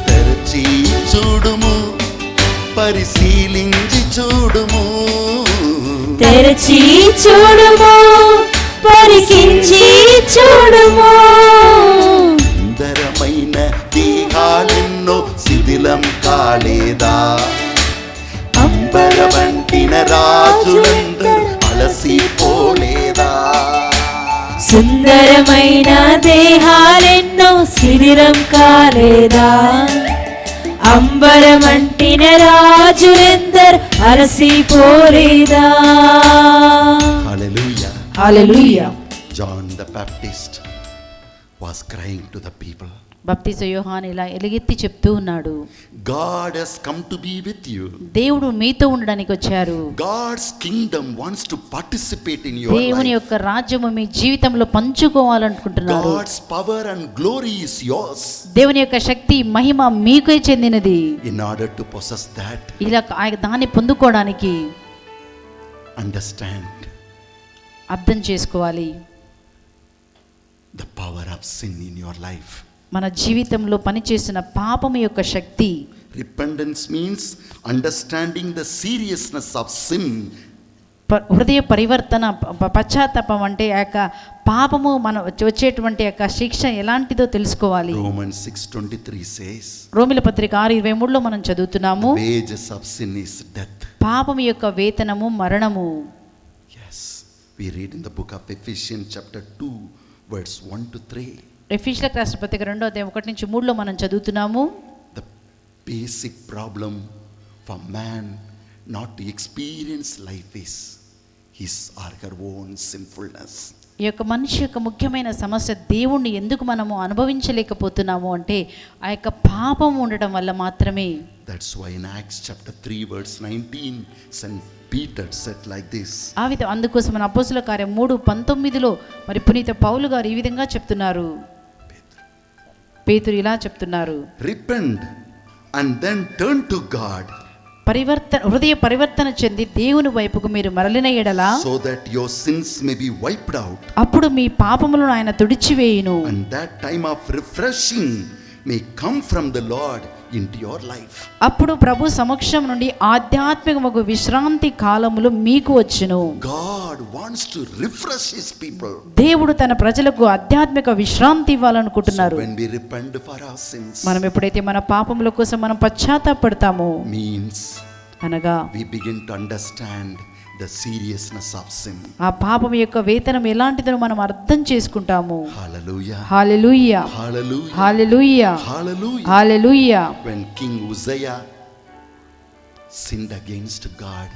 తెరచి చూడుము, పరిశీలించి చూడుము, తెరచి చూడుము, పరికించి చూడుము. సుందరమైన దేహాలెన్నో శిథిలం కాలేదా, అంబర వంటిన రాజులందరూ అలసిపోలేదా. సుందరమైన దేహాలెన్నో శిథిలం కాలేదా, అంబరమంటిన రాజులెందరూ అలసిపోలేదా. Hallelujah. Hallelujah. John the Baptist was crying to the people. బప్తిస్మ యోహాను ఇలా ఎలుగెత్తి చెప్తూ ఉన్నాడు, God has come to be with you. దేవుడు మీతో ఉండడానికి వచ్చారు. God's kingdom wants to participate in your దేవుని life. యొక్క రాజ్యము మీ జీవితంలో పంచుకోవాలనుకుంటున్నారు. God's power and glory is yours. దేవుని యొక్క శక్తి మహిమ మీకే చెందినది. In order to possess that, ఇలా దాన్ని పొందుకోవడానికి understand అర్థం చేసుకోవాలి the power of sin in your life. మన జీవితంలో పనిచేసిన పాపము యొక్క శక్తి. Repentance means understanding the seriousness of sin. హృదయ పరివర్తన, పశ్చాత్తాపం అంటే ఆ యొక్క పాపము మన వచ్చేటువంటి యొక్క శిక్ష ఎలాంటిదో తెలుసుకోవాలి. Romans 6:23 says, రోమిల పత్రిక 6:23లో మనం చదువుతున్నాము, wages of sin is death. పాపము యొక్క వేతనము మరణము. Yes, we read in the book of Ephesians chapter 2 verse 1 to 3. ఎఫెసీయులకు రాసిన పత్రిక 2:1-3లో మనం చదువుతున్నాము, The basic problem for man not to experience life is his or her own sinfulness. ఈ యొక్క మనిషి యొక్క ముఖ్యమైన సమస్య దేవుణ్ణి ఎందుకు మనము అనుభవించలేకపోతున్నాము అంటే ఆ యొక్క పాపం ఉండడం వల్ల మాత్రమే. That's why in Acts chapter 3 verse 19 St. Peter said like this. అందుకోసం మన అపోస్తలుల కార్యం 3:19లో మరి పునీత పౌలు గారు ఈ విధంగా చెప్తున్నారు, పేతురు ఇలా చెప్తున్నారు, Repent and then turn to God, హృదయ పరివర్తన చెంది దేవుని వైపుకు మీరు మరలిన ఎడల so that your sins may be wiped out, అప్పుడు మీ పాపములను ఆయన తుడిచివేయును. and that time of refreshing may come from the Lord into your life. అప్పుడు ప్రభు సమక్షం నుండి ఆధ్యాత్మికముగు విశ్రాంతి కాలములు మీకు వచ్చును. God wants to refresh his people. దేవుడు తన ప్రజలకు ఆధ్యాత్మిక విశ్రాంతి ఇవ్వాలనుకుంటున్నారు. So when we repent for our sins, మనం ఎప్పుడైతే మన పాపముల కోసం మనం పశ్చాత్తాపడతామో means అనగా we begin to understand the seriousness of sin. ఆ పాపం యొక్క వేతనం ఎలాంటిదో మనం అర్థం చేసుకుంటాము. Hallelujah. Hallelujah, Hallelujah. Hallelujah, Hallelujah. Hallelujah. When King Uzziah sinned against God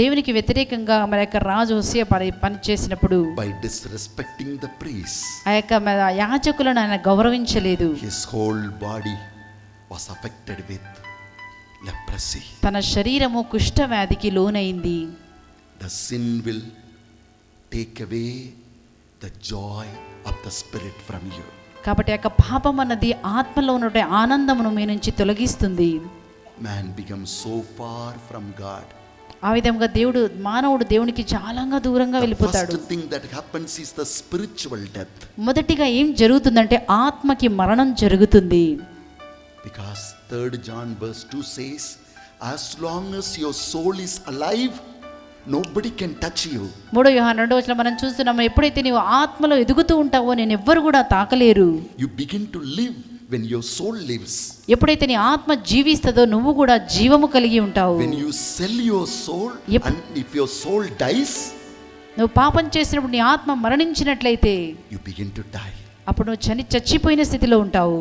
దేవునికి వ్యతిరేకంగా మన యొక్క రాజు హోషేయ పని చేసినప్పుడు by disrespecting the priests, ఆ యొక్క యాజకులను ఆయన గౌరవించలేదు. his whole body was affected with leprosy. తన శరీరము కుష్ఠవ్యాధికి లోనైంది. The sin will take away the joy of the spirit from you. కాబట్టి ఆ పాపం అన్నది ఆత్మలో ఉన్న ఆనందమును మీ నుంచి తొలగిస్తుంది. Man becomes so far from God. ఆ విధంగా మానవుడు దేవునికి చాలా దూరంగా The వెళ్ళిపోతాడు. first thing that happens is the spiritual death. మొదటిగా ఏం జరుగుతుందంటే ఆత్మకి మరణం జరుగుతుంది. Because 3 John verse 2 says, as long as your soul is alive, nobody can touch you. 3 యోహాను 2 మనం చూస్తున్నాము, ఎప్పుడైతే నీవు ఆత్మలో ఎదుగుతూ ఉంటావో నేను ఎవ్వరు కూడా తాకలేరు. You begin to live when your soul lives. ఎప్పుడైతే నీ ఆత్మ జీవిస్తుందో నువ్వు కూడా జీవము కలిగి ఉంటావు. When you sell your soul and if your soul dies, నువ్వు పాపం చేసినప్పుడు నీ ఆత్మ మరణించినట్లయితే you begin to die. అప్పుడు నువ్వు చచ్చిపోయిన స్థితిలో ఉంటావు.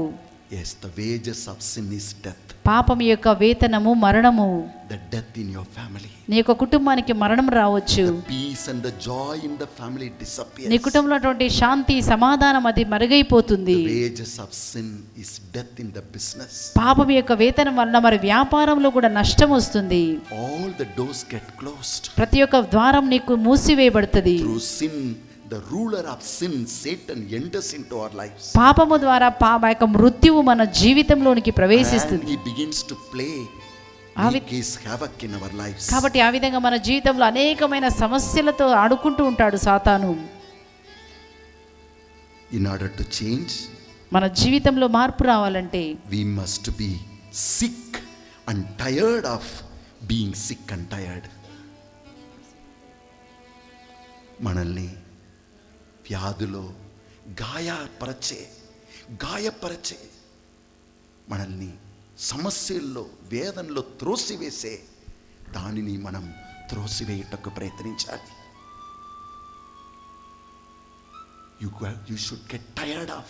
Yes, the wages of sin is death. పాపం యొక్క వేతనము మరణము. The death in your family. నీ యొక్క కుటుంబానికి మరణం రావచ్చు. The peace and the joy in the family disappears. నీ కుటుంబంలో అటువంటి శాంతి సమాధానం అది మరుగైపోతుంది. The wages of sin is death in the business. పాపం యొక్క వేతనం వలన మరి వ్యాపారంలో కూడా నష్టం వస్తుంది. All the doors get closed. ప్రతి ఒక్క ద్వారం నీకు మూసివేయబడుతుంది. Through sin, the ruler of sin, Satan, enters into our lives. పాపము ద్వారా యొక్క మృత్యువు మన జీవితంలోనికి ప్రవేశిస్తుంది. And he begins to play his havoc in our lives. కాబట్టి ఆ విధంగా మన జీవితంలో అనేకమైన సమస్యలతో ఆడుకుంటూ ఉంటాడు సాతాను. In order to change, మన జీవితంలో మార్పు రావాలంటే we must be sick and tired of being sick and tired. మనల్ని వ్యాధులో గాయపరచే మనల్ని సమస్యల్లో వేదనలో త్రోసివేసే దానిని మనం త్రోసివేయటకు ప్రయత్నించాలి. You should get tired of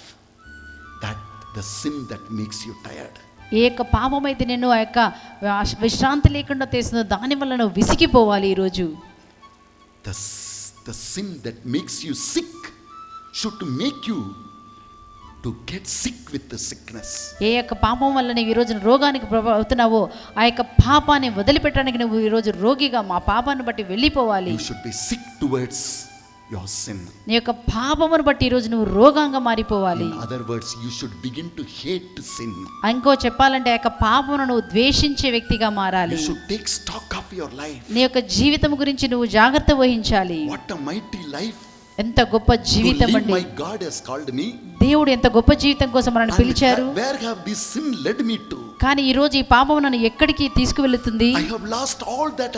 that, the sin that makes you tired. ఏ యొక్క పాపం అయితే నేను ఆ యొక్క విశ్రాంతి లేకుండా చేస్తుందో దాని వల్ల నువ్వు విసిగిపోవాలి. ఈరోజు The sin that makes you sick should make you to get sick with the sickness. ఏ యొక్క పాపం వల్ల నీవు ఈరోజు రోగానికి అవుతున్నావో ఆ యొక్క పాపాన్ని వదిలిపెట్టడానికి నువ్వు ఈరోజు రోగిగా మా పాపాన్ని బట్టి వెళ్ళిపోవాలి. You should be sick towards your sin. నీ యొక్క పాపమును బట్టి ఈరోజు నువ్వు రోగంగా మారిపోవాలి. In other words, you should begin to hate sin. ఇంకో చెప్పాలంటే ఆ యొక్క పాపమును నువ్వు ద్వేషించే వ్యక్తిగా మారాలి. You should take stock of your life. నీ యొక్క జీవితం గురించి నువ్వు జాగ్రత్త వహించాలి. What a mighty life. ఎంత గొప్ప జీవితం అండి. My God has called me. దేవుడు ఎంత గొప్ప జీవితం కోసం మనల్ని పిలిచారు. Where have this sin led me to? కానీ ఈ రోజు ఈ పాపం నన్ను ఎక్కడికి తీసుకువెళుతుంది? I have lost all that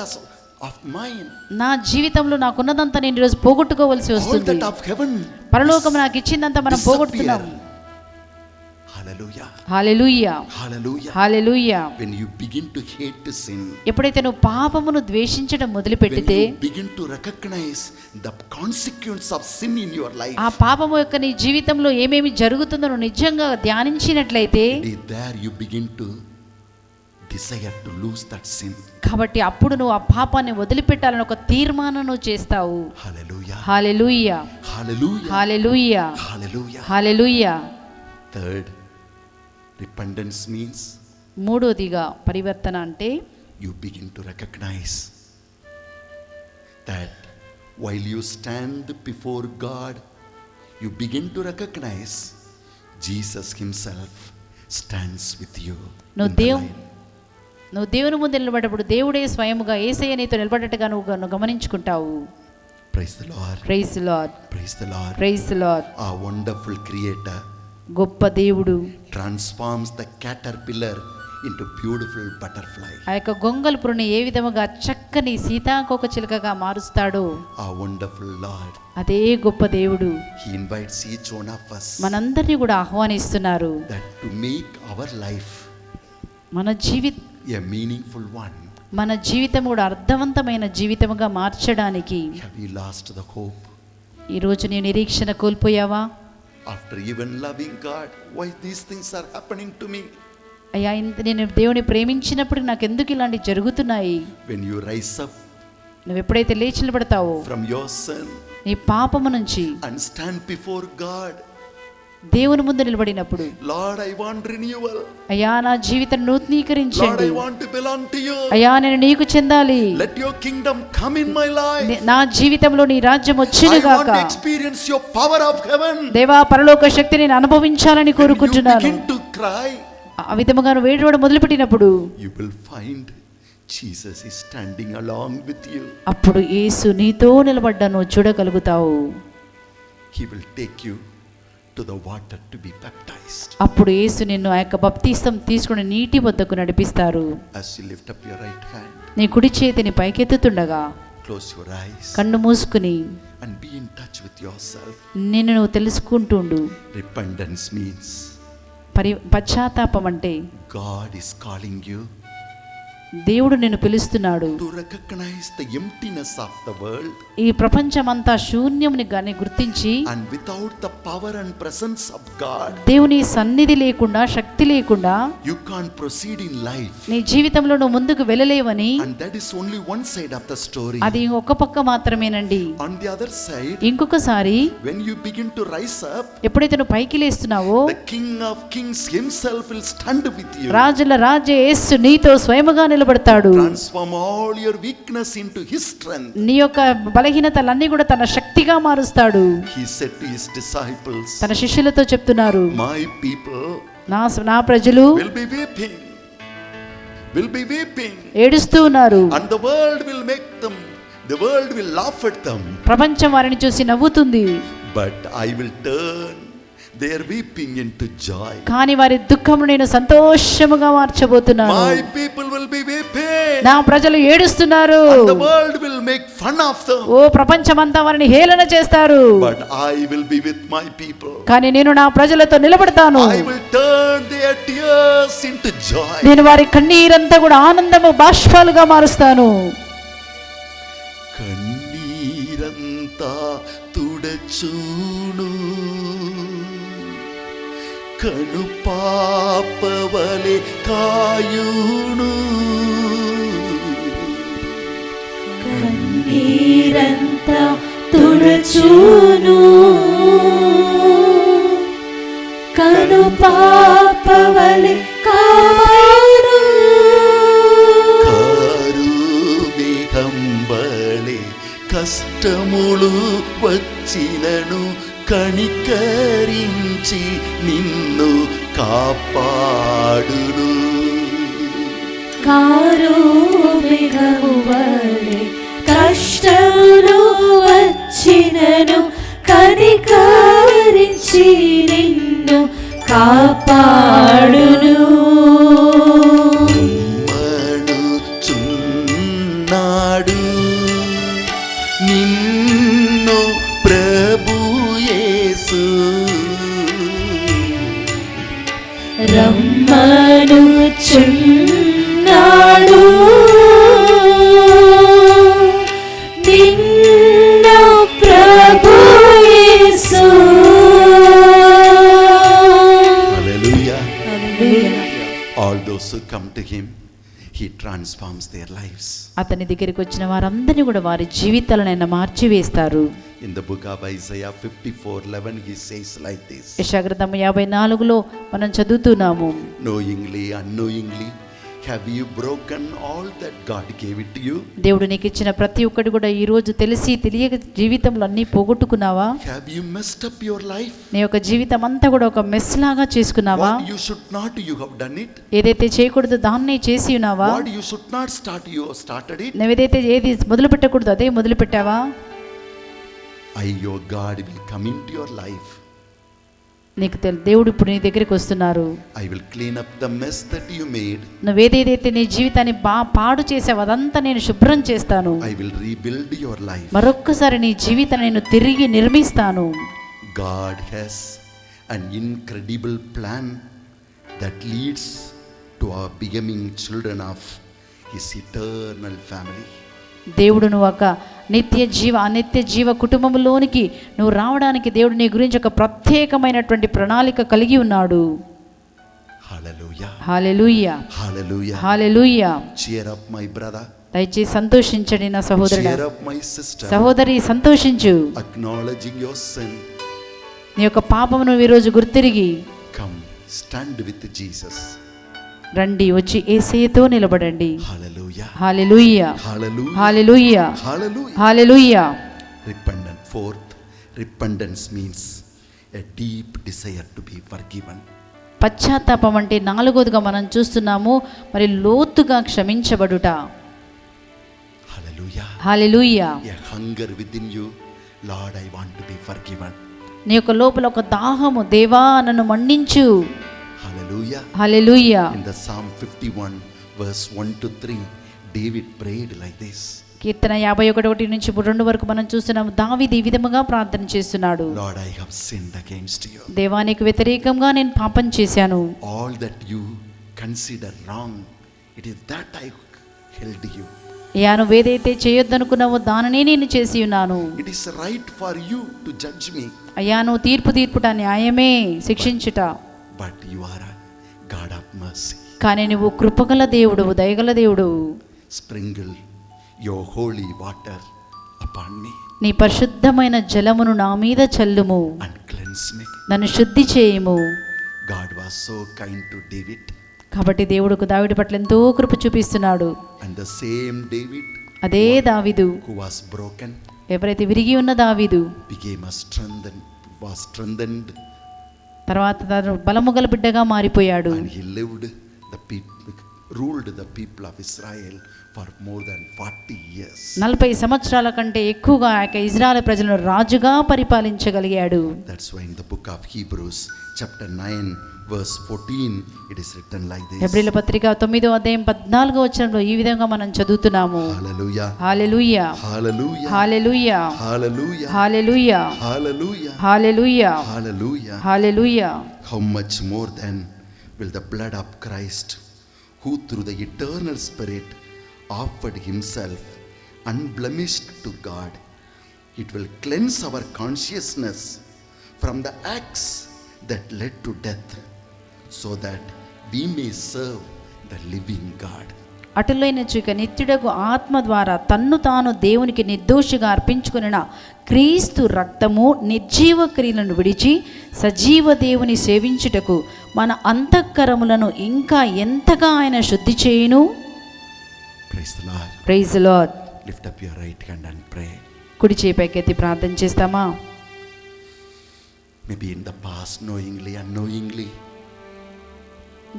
of mine. నా జీవితంలో నాకున్నదంతా నేను ఈరోజు పోగొట్టుకోవాల్సి వస్తుంది. All that of heaven. పరలోకం నాకు ఇచ్చిందంతా మనం పోగొట్టుతున్నాం. Hallelujah. Hallelujah. Hallelujah. Hallelujah. When you begin to hate sin, ఎప్పుడైతే నువ్వు పాపమును ద్వేషించడం మొదలుపెట్టితే, when you begin to recognize the consequence of sin in your life, ఆ పాపము యొక్క నీ జీవితంలో ఏమేమి జరుగుతుందో నువ్వు నిజంగా ధ్యానించినట్లయితే, there you begin to desire to lose that sin. కాబట్టి అప్పుడు నువ్వు ఆ పాపాన్ని వదిలిపెట్టాలని ఒక తీర్మానం నువ్వు చేస్తావు. Hallelujah. హల్లెలూయా. Hallelujah. హల్లెలూయా. Hallelujah. హల్లెలూయా. Third, repentance means మూడోదిగా పరివర్తన అంటే you begin to recognize that while you stand before God, you begin to recognize Jesus himself stands with you. నువ్వు దేవుని ముందు నిలబడేటప్పుడు దేవుడే స్వయముగా యేసయ్య నీతో నిలబడేట్టుగా నువ్వు గమనించుకుంటావు. Praise the Lord. Praise the Lord. Praise the Lord. Praise the Lord. Our wonderful creator గొప్ప దేవుడు transforms the caterpillar into beautiful butterfly. ఆ యొక్క గొంగళి పురుగుని ఏ విధముగా చక్కని సీతాకోక చిలుకగా మారుస్తాడో, our wonderful Lord, అదే గొప్ప దేవుడు he invites each one of us మనందరినీ కూడా ఆహ్వానిస్తున్నారు. that to make our life మన a meaningful one. మన జీవితం కూడా అర్థవంతమైన జీవితముగా మార్చడానికి. Have you lost the hope? ఈరోజు నీవు నిరీక్షణ కోల్పోయావా? After even loving God, why these things are happening to me? అయ్యా, నేను దేవుని ప్రేమించినప్పుడు నాకు ఎందుకు ఇలాంటి జరుగుతున్నాయి? When you rise up, నువ్వు ఎప్పుడైతే లేచి నిలబడతావో from your sin నీ పాపము నుంచి and stand before God, దేవుని ముందు నిలబడినప్పుడు, Lord, I want renewal. అయ్యా నా జీవితం Lord, నూతనీకరించండి, I want to belong to you. అయ్యా నేను నీకు చెందాలి, Let your kingdom come in my life. నా జీవితంలో నీ రాజ్యం I వచ్చునుగాక. want to experience your power of heaven. దేవా పరలోక శక్తిని నేను అనుభవించాలని When you కోరుకుంటున్నాను. begin to cry, ఆ విధముగా నువ్వు వేడుకోవడం మొదలుపెట్టినప్పుడు you will find Jesus is standing along with you. అప్పుడు యేసు నీతో నిలబడ్డాను చూడగలుగుతావు. He will take you to the water to be baptized. అప్పుడు యేసు నిన్ను ఆ యొక్క బప్తిస్తం తీసుకుని నీటి వద్దకు నడిపిస్తారు. As you lift up your right hand, నీ కుడి చేతిని పైకెత్తుతుండగా close your eyes కన్ను మూసుకుని and be in touch with yourself. నిన్ను నువ్వు తెలుసుకుంటుండు. Repentance means పశ్చాత్తాపం అంటే God is calling you దేవుడు నిన్ను పిలుస్తున్నాడు. to recognize the emptiness of the world, ఈ ప్రపంచమంతా శూన్యముని గాని గుర్తించి, and without the power and presence of God, దేవుని సన్నిధి లేకుండా, శక్తి లేకుండా you can't proceed in life. నీ జీవితంలో నువ్వు ముందుకు వెళ్ళలేవని. And that is only one side of the story. అది ఒక పక్క మాత్రమేనండి. On the other side, ఇంకొకసారి when you begin to rise up, ఎప్పుడైతే నువ్వు పైకి లేస్తున్నావో the King of Kings himself will stand with you. రాజుల రాజు యేసు నీతో స్వయముగా నిలబడతాడు. Transform all your weakness into his strength. నీ యొక్క బలహీనతలన్నీ కూడా తన శక్తిగా మారుస్తాడు. He said to his disciples, తన శిష్యులతో చెప్తున్నారు, my people నా ప్రజలు will be weeping, ఏడుస్తూ ఉన్నారు, and the world will laugh at them, ప్రపంచం వారిని చూసి నవ్వుతుంది, but I will turn their weeping into joy. కానీ వారి దుఃఖమును నేను సంతోషముగా మార్చబోతున్నాను. My people will be weeping, నా ప్రజలు ఏడుస్తున్నారు, and the world will make fun of them, ఓ ప్రపంచమంతా వారిని హేళన చేస్తారు, but I will be with my people. కానీ నేను నా ప్రజలతో నిలబడతాను. I will turn their tears into joy. నేను వారి కన్నీరంతా కూడా ఆనందము బాష్పాలుగా మారుస్తాను. కన్నీరంతా తుడచూను, కను పాపవలె కాయును, కన్నీరంతా తుడచును, కను పాపవలె కాయును, కారు మేఘంబలె కష్టములు వచ్చినను కనికరించి నిన్ను కాపాడును. కారు మేఘము వలె కష్టములు వచ్చినను కనికరించి నిన్ను కాపాడును. మనుచున్నాడు నిన్ను ప్రభు యేసు, రమ్మనుచున్నాడు నిన్ను ప్రభు యేసు. Hallelujah. Hallelujah. All those who come to him, he transforms their lives. అతని దగ్గరికి వచ్చిన వారందరినీ కూడా వారి జీవితాలను ఆయన మార్చివేస్తారు. In the book of Isaiah 54:11, he says like this, యెషయా 54:లో మనం చదువుతున్నాము, knowingly, unknowingly, have you broken all that God gave it to you? దేవుడు నీకు ఇచ్చిన ప్రతి ఒక్కటి కూడా ఈ రోజు తెలిసి తెలియక జీవితంలో అన్ని పోగొట్టుకున్నావా? Have you messed up your life? నీ యొక్క జీవితం అంతా కూడా ఒక మెస్ లాగా చేసుకున్నావా? What you should not, you have done it. ఏదైతే చేయకూడదు దాన్నే చేసి ఉన్నావా? What you should not start, you have started it. నువ్వేదైతే ఏది మొదలు పెట్టకూడదు అదే మొదలు పెట్టావా? I, your God, will come into your life. నీకు దేవుడు ఇప్పుడు నీ దగ్గరికి వస్తున్నారు. I will clean up the mess that you made. నువ్వేదైతే నీ జీవితాన్ని పాడు చేసావు అదంతా నేను శుభ్రం చేస్తాను. I will rebuild your life. మరొక్కసారి నీ జీవితాన్ని నేను తిరిగి నిర్మిస్తాను. God has an incredible plan that leads to our becoming children of his eternal family. దేవుడు నువ్వు ఒక అనిత్య జీవ కుటుంబంలోనికి నువ్వు రావడానికి దేవుడు నీ గురించి ఒక ప్రత్యేకమైనటువంటి ప్రణాళిక కలిగి ఉన్నాడు. Hallelujah. Hallelujah. Hallelujah. Hallelujah. Cheer up, my brother. దయచేసి సంతోషించండి నా సహోదరుడా. Cheer up, my sister. సహోదరి సంతోషించు. Acknowledging your sin. నీ యొక్క పాపమును ఈరోజు గుర్తిరిగి Come, stand with Jesus. రండి, వచ్చి యేసయ్యతో నిలబడండి. Hallelujah. Hallelujah, Hallelujah. Hallelujah, Hallelujah. Hallelujah. Repentance. Fourth, repentance means a deep desire to be forgiven. పశ్చాత్తాపం అంటే నాలుగోదిగా మనం చూస్తున్నాము, మరి లోతుగా క్షమించబడుట. Hallelujah. Hallelujah. A hunger within you, Lord, I want to be forgiven. నీ యొక్క లోపల ఒక దాహము, దేవా నన్ను మన్నించు. Hallelujah. Hallelujah. In the Psalm 51 verse 1 to 3, David prayed like this. కీర్తన 51 నుంచి 2 వరకు మనం చూస్తున్నాము, దావీదు ఈ విధముగా ప్రార్థన చేస్తున్నాడు. Lord, I have sinned against you. దేవా నీకు వ్యతిరేకంగా నేను పాపం చేశాను. All that you consider wrong, it is that I held you. అయ్యా నువ్వు ఏదైతే చేయొద్దనుకున్నావో దానినే నేను చేసి ఉన్నాను. It is right for you to judge me. అయ్యా నువ్వు తీర్పుట న్యాయమే, శిక్షించుట. But you are a God of mercy. కానీ నువ్వు కృపగల దేవుడు, దయగల దేవుడు. Sprinkle your holy water upon me నీ పరిశుద్ధమైన జలమును నా మీద చల్లుము, and cleanse me. నన్ను శుద్ధి చేయుము. God was so kind to David, కాబట్టి దేవుడుకు దావీదు పట్ల ఎంతో కృప చూపిస్తున్నాడు. and the same David అదే దావీదు, who was broken ఎవరైతే విరిగి ఉన్న దావీదు became was strengthened, తర్వాత తను బలము గల బిడ్డగా మారిపోయాడు. and he ruled the people of Israel for more than 40 years. 40 సంవత్సరాల కంటే ఎక్కువగా ఆ యొక్క ఇజ్రాయెల్ ప్రజలను రాజుగా పరిపాలించగలిగాడు. That's why in the book of Hebrews chapter 9 verse 14 it is written like this. హెబ్రీయుల పత్రిక 9వ అధ్యాయం 14వ వచనంలో ఈ విధంగా మనం చదువుతున్నాము. Hallelujah. Hallelujah, Hallelujah. Hallelujah, Hallelujah. Hallelujah, Hallelujah. Hallelujah, Hallelujah. Hallelujah. How much more then will the blood of Christ, who through the eternal Spirit offered himself unblemished to God, it will cleanse our consciousness from the acts that led to death, so that we may serve the living God. అటులైన చుక నిత్యుడకు ఆత్మ ద్వారా తన్ను తాను దేవునికి నిర్దోషిగా అర్పించుకొనిన క్రీస్తు రక్తము నిర్జీవ క్రియలను విడిచి సజీవ దేవుని సేవించుటకు మన అంతఃకరములను ఇంకా ఎంతగా ఆయన శుద్ధి చేయును. Praise the Lord. Praise the Lord. Lift up your right hand and pray. కుడి చేయి పైకెత్తి ప్రార్థన చేస్తామా? Maybe in the past, knowingly, unknowingly,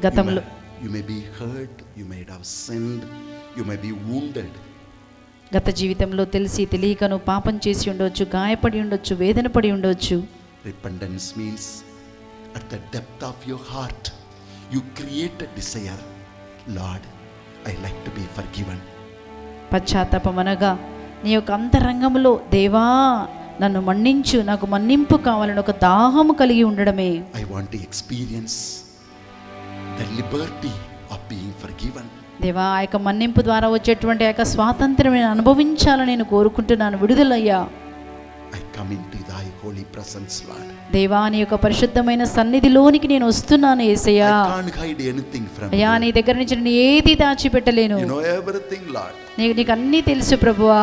గతంలో you may be hurt, you may have sinned, you may be wounded. గత జీవితంలో తెలిసి తెలియకను పాపం చేసి ఉండవచ్చు, గాయపడి ఉండొచ్చు, వేదన పడి ఉండొచ్చు. Repentance means at the depth of your heart you create a desire, Lord, I like to be forgiven. పశ్చాత్తాపం అనగా నీ యొక్క అంతరంగంలో దేవా నన్ను మన్నించు, నాకు మన్నింపు కావాలని ఒక దాహము కలిగి ఉండడమే. I want to experience the liberty of being forgiven. దేవా ఆ యొక్క మన్నింపు ద్వారా వచ్చేటువంటి ఆ యొక్క స్వాతంత్ర్యం నేను అనుభవించాలని నేను కోరుకుంటున్నాను. విడుదలయ్యా. I come into thy holy presence, Lord. దేవా నీ యొక్క పరిశుద్ధమైన సన్నిధిలోనికి నేను వస్తున్నాను యేసయ్యా. I can't hide anything from అయ్యా నీ you. దగ్గర నుంచి నేను ఏది దాచిపెట్టలేను. You know everything, Lord. నీకు అన్నీ తెలుసు ప్రభువా.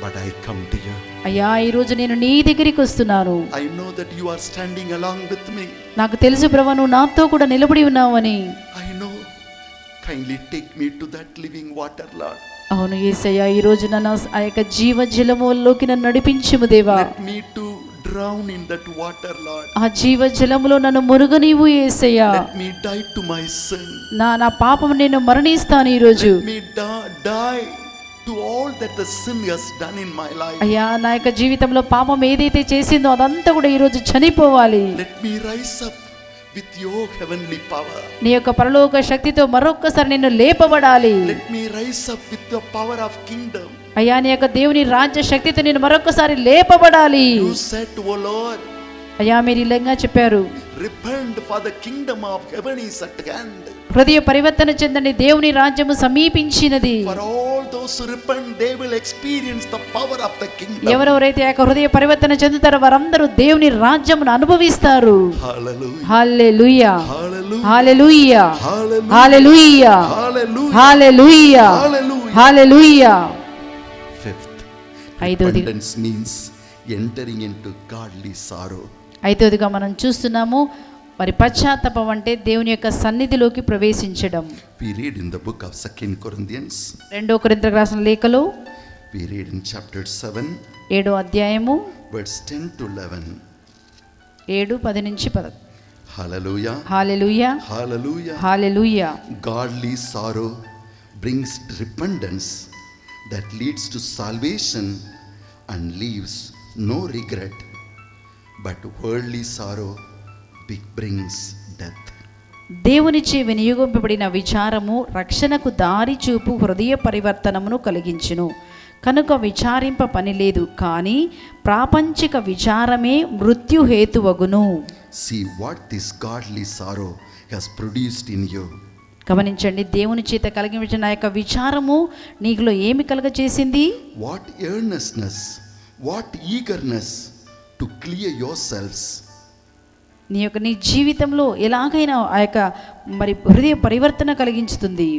But I come to you. అయ్యా ఈరోజు నేను నీ దగ్గరికి వస్తున్నాను. I know that you are standing along with me. నాకు తెలుసు ప్రభువా నువ్వు నాతో కూడా నిలబడి ఉన్నావని. I know. Kindly take me to that living water, Lord. అవును యేసయ్యా ఈరోజు నన్ను ఆ యొక్క జీవ జలములోకి నన్ను నడిపించుము దేవా. Let me to drown in that water, Lord. ఆ జీవ జలములో నన్ను మురుగనివ్వు యేసయ్యా. Let me die to my sin. నా పాపం నేను మరణిస్తాను ఈరోజు. Let me die to all that the sin has done in my life. అయ్యా నా యొక్క జీవితంలో పాపం ఏదైతే చేసిందో అదంతా కూడా ఈరోజు చనిపోవాలి. Let me rise up with your heavenly power. నీ యొక్క పరలోక శక్తితో మరొక్కసారి నేను లేపబడాలి. Let me rise up with the power of kingdom. అయ్యా నీ యొక్క దేవుని రాజ్య శక్తితో నేను మరొక్కసారి లేపబడాలి. You said, O Lord, అయ్యా మీరు ఇలాగా చెప్పారు, repent for the kingdom of heaven is at hand. హృదయ పరివర్తన చెందండి, దేవుని రాజ్యము సమీపించినది. For all those who repent, they will experience the power of the kingdom. ఎవరెవరైతే ఆ హృదయ పరివర్తన చెందుతారో వారందరూ దేవుని రాజ్యమును అనుభవిస్తారు. Hallelujah. హల్లెలూయా, Hallelujah. హల్లెలూయా, Hallelujah. హల్లెలూయా, Hallelujah. హల్లెలూయా, Hallelujah. హల్లెలూయా. Fifth, ఐదోది repentance means entering into godly sorrow. ఐదవదిగా మనం చూస్తున్నాము మరి పశ్చాత్తాపం అంటే దేవుని యొక్క సన్నిధిలోకి ప్రవేశించడం. We read in the book of 2 Corinthians. 2 కొరింథీయులకు రాసిన లేఖలో We read in chapter 7, 7వ అధ్యాయము verse 10 to 11. 7:10 నుంచి 11. Hallelujah. Hallelujah, Hallelujah. Hallelujah. Godly sorrow brings repentance that leads to salvation and leaves no regret, but worldly sorrow brings death. దేవునిచే వినియోగింపబడిన విచారము రక్షణకు దారి చూపు హృదయ పరివర్తనమును కలిగించును. కనుక విచారింప పని లేదు, కానీ ప్రాపంచిక విచారమే మృత్యు హేతువగును. See what this godly sorrow has produced in you. గమనించండి, దేవుని చేత కలిగించిన ఆ యొక్క విచారము నీకులో ఏమి కలగచేసింది? What earnestness, what eagerness to clear yourselves. నీ జీవితంలో ఎలాగైనా ఆ యొక్క మరి హృదయ పరివర్తన కలిగించుతుంది.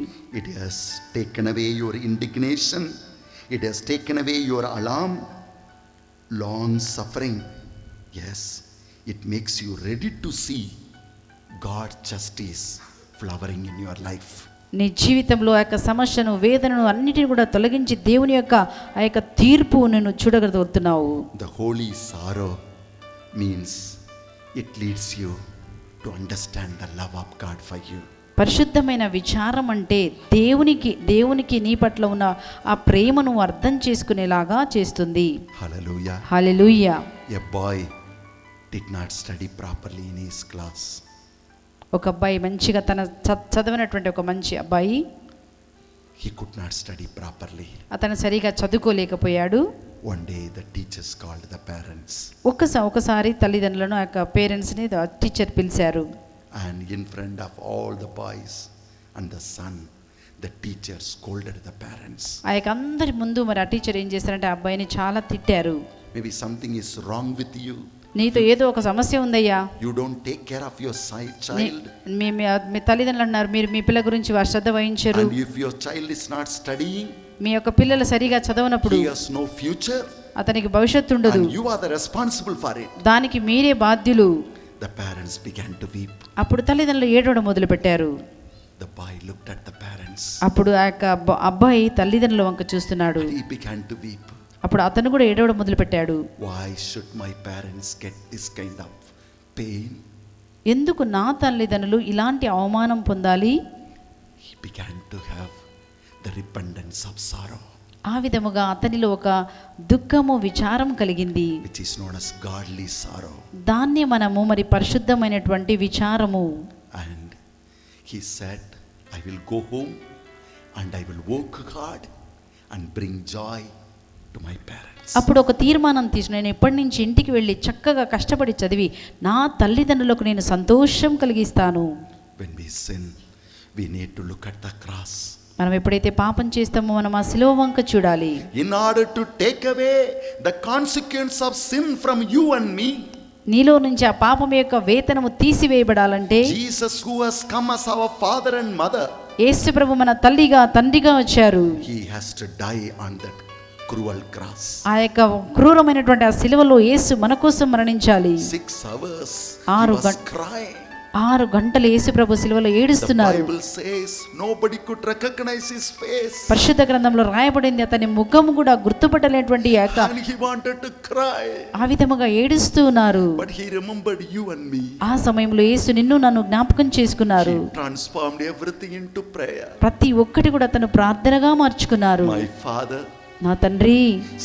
It has taken away your indignation. It has taken away your alarm, long suffering. Yes, it makes you ready to see God's justice flowering in your life. నీ జీవితంలో ఆ యొక్క సమస్యను, వేదనను అన్నిటిని కూడా తొలగించి దేవుని యొక్క ఆ యొక్క తీర్పు నేను చూడగలుగుతున్నావు. The holy sorrow means it leads you to understand the love of God for you. పరిశుద్ధమైన విచారం అంటే దేవునికి నీ పట్ల ఉన్న ఆ ప్రేమను అర్థం చేసుకునేలాగా చేస్తుంది. Hallelujah. Hallelujah. A boy did not study properly in his class. ఒక అబ్బాయి మంచిగా తన చదివినటువంటి ఒక మంచి అబ్బాయి, He could not study properly. అతను సరిగా చదువుకోలేకపోయాడు. One day the teachers called the parents. ఒకసారి తల్లిదండ్రులను ఆ యొక్క పేరెంట్స్ని టీచర్ పిలిచారు. And in front of all the boys and the son, the teacher scolded the parents. ఆ యొక్క అందరి ముందు మరి ఆ టీచర్ ఏం చేశారంటే ఆ అబ్బాయిని చాలా తిట్టారు. Maybe something is wrong with you. నీతో ఏదో ఒక సమస్య ఉందయ్యా, You don't take care of your child. మీ తల్లిదండ్రులు అన్నారు మీరు మీ పిల్ల గురించి శ్రద్ధ వహించరు. And if your child is not studying, మీ యొక్క పిల్లలు సరిగా చదవనప్పుడు he has no future. అతనికి భవిష్యత్తు ఉండదు. And you are the responsible for it. దానికి మీరే బాధ్యులు. The parents began to weep. అప్పుడు తల్లిదండ్రులు ఏడవడం మొదలుపెట్టారు. The boy looked at the parents. అప్పుడు ఆ యొక్క అబ్బాయి తల్లిదండ్రుల వంక చూస్తున్నాడు. And he began to weep. అప్పుడు అతను కూడా ఏడవడం మొదలుపెట్టాడు. Why should my parents get this kind of pain? ఎందుకు నా తల్లిదండ్రులు ఇలాంటి అవమానం పొందాలి? He began to have the repentance of sorrow, ఆ విధముగా అతనిలో ఒక దుఃఖము, విచారం కలిగింది. which is known as godly sorrow. దాన్ని మనము మరి పరిశుద్ధమైనటువంటి విచారము. And he said, I will go home and I will work hard and bring joy to my parents. అప్పుడు ఒక తీర్మానం తీసుకుని నేను ఎప్పటి నుంచి ఇంటికి వెళ్ళి చక్కగా కష్టపడి చదివి నా తల్లిదండ్రులకు నేను సంతోషం కలిగిస్తాను. When we sin, we need to look at the cross. మనం ఎప్పుడైతే పాపం చేస్తామో మనం ఆ శిలువ వంక చూడాలి. In order to take away the consequence of sin from you and me, నీలో నుంచి ఆ పాపం యొక్క వేతనము తీసివేయబడాలంటే Jesus, who has come as our father and mother, యేసు ప్రభు మన తల్లిగా తండ్రిగా వచ్చారు. he has to die on that cruel cross. ఆ యొక్క క్రూరమైనటువంటి ఆ శిలువలో యేసు మన కోసం మరణించాలి. 6 hours ఆరు he was crying. 6 గంటలు యేసు ప్రభు శిలువలో The ఏడుస్తున్నారు. Bible says nobody could recognize his face. పరిశుద్ధ గ్రంథంలో రాయబడింది అతని ముఖం కూడా గుర్తుపట్టలేనటువంటి ఆ యొక్క And he wanted to cry. ఆ విధముగా ఏడుస్తూ ఉన్నారు. But he remembered you and me. ఆ సమయంలో యేసు నిన్ను నన్ను జ్ఞాపకం చేసుకున్నారు. He transformed everything into prayer. ప్రతి ఒక్కటి కూడా అతను ప్రార్థనగా మార్చుకున్నారు. My Father, నా తండ్రి,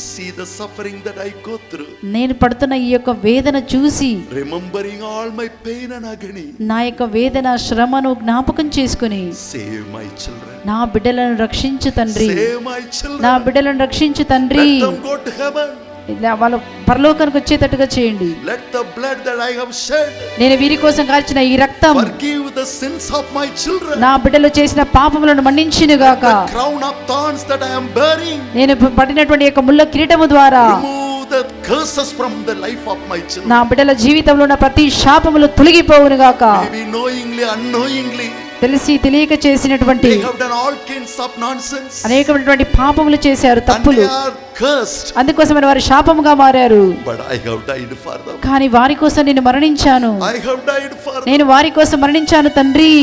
see the suffering that I go through. నేను పడుతున్న ఈ యొక్క వేదన చూసి Remembering all my pain and agony. నా యొక్క వేదన, శ్రమను జ్ఞాపకం చేసుకుని Save my children. నా బిడ్డలను రక్షించు తండ్రి, Save my children. నా బిడ్డలను రక్షించు తండ్రి. Let them go to heaven. ఇలా వాళ్ళు పరలోకానికి వచ్చేటట్టుగా చేయండి. Let the blood that I have shed నేను వీరి కోసం కార్చిన ఈ రక్తం forgive the sins of my children. నా బిడ్డలు చేసిన పాపములను మన్నించును గాక. The crown of thorns that I am bearing, నేను పడినటువంటి యొక్క ముళ్ళ కిరీటము ద్వారా remove the curses from the life of my children. నా బిడ్డల జీవితంలో ఉన్న ప్రతి శాపములు తొలగిపోవును గాక. Maybe knowingly, unknowingly, తెలిసి తెలియక చేసినటువంటి They have done all kinds of nonsense. అనేకమైనటువంటి పాపములు చేశారు, And తప్పులు. they are cursed. అందుకోసమని వారు శాపముగా మారారు. But I have died for them. కానీ వారి కోసం నేను మరణించాను. I have died for them. నేను వారి కోసం మరణించాను తండ్రి.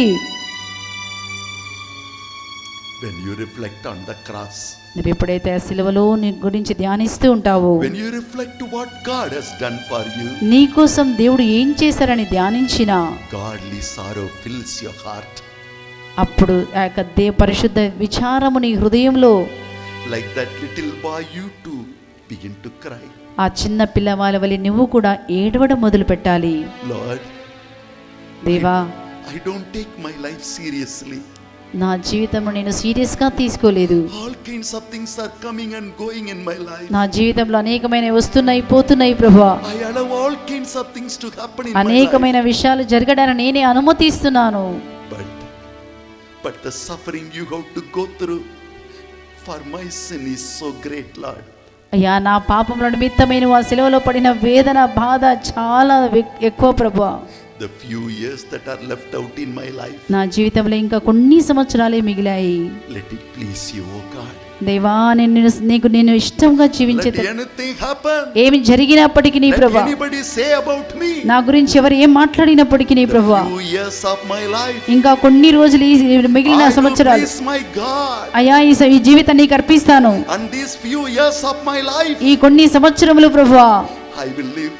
When you reflect on the cross, నువ్వు ఎప్పుడైతే ఆ సిలువలో నీ గురించి ధ్యానిస్తూ ఉంటావో, when you reflect what God has done for you, నీ కోసం దేవుడు ఏం చేశారని ధ్యానించినా godly sorrow fills your heart. అప్పుడు ఆ యొక్క పరిశుద్ధ విచారము నీ హృదయంలో, Like that little boy, you too begin to cry. ఆ చిన్న పిల్లవాళ్ళ వలె నువ్వు కూడా ఏడవడం మొదలు పెట్టాలి. Lord, దేవా, I don't take my life seriously. నా జీవితంలో నేను సీరియస్గా తీసుకోలేదు. All kinds of things are coming and going in my life. నా జీవితంలో అనేకమైన వస్తున్నాయి పోతున్నాయి ప్రభువా. I allow all kinds of things to happen in my life. అనేకమైన విషయాలు జరగడానికి నేనే అనుమతిస్తున్నాను. But the suffering you have to go through for my sin is so great, Lord. అయ్యా, నా పాపముల నిమిత్తమైన ఆ శిలువలో పడిన వేదన బాధ చాలా ఎక్కువ ప్రభువా. The few years that are left out in my life, నా జీవితంలో ఇంకా కొన్ని సంవత్సరాలే మిగిలాయి. let it please you, O God. దేవా, నేను ఇష్టంగా జీవించే Let anything happen. ఏమి జరిగినప్పటికీ నీ Let ప్రభువా, anybody say about me. నా గురించి ఎవరు ఏం మాట్లాడినప్పటికీ నీ The ప్రభువా, few years of my life, ఇంకా కొన్ని రోజులు ఈ మిగిలిన I will సంవత్సరాలు please my God. అయ్యా ఈ జీవితాన్ని నీకు అర్పిస్తాను. And these few years of my life, ఈ కొన్ని సంవత్సరములు ప్రభువా I will live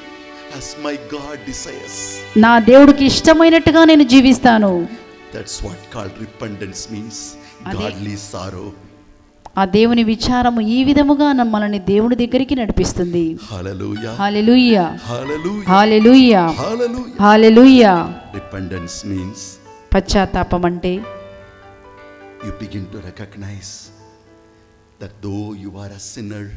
as my God desires. నా దేవుడికి ఇష్టమైనట్టుగా నేను జీవిస్తాను. That's what called repentance means. Ade- Godly sorrow. ఆ దేవుని విచారము ఈ విధముగా మనల్ని దేవుని దగ్గరికి నడిపిస్తుంది. Hallelujah. హల్లెలూయా, Hallelujah. హల్లెలూయా, Hallelujah. హల్లెలూయా. Repentance means పశ్చాత్తాపం అంటే you begin to recognize that though you are a sinner,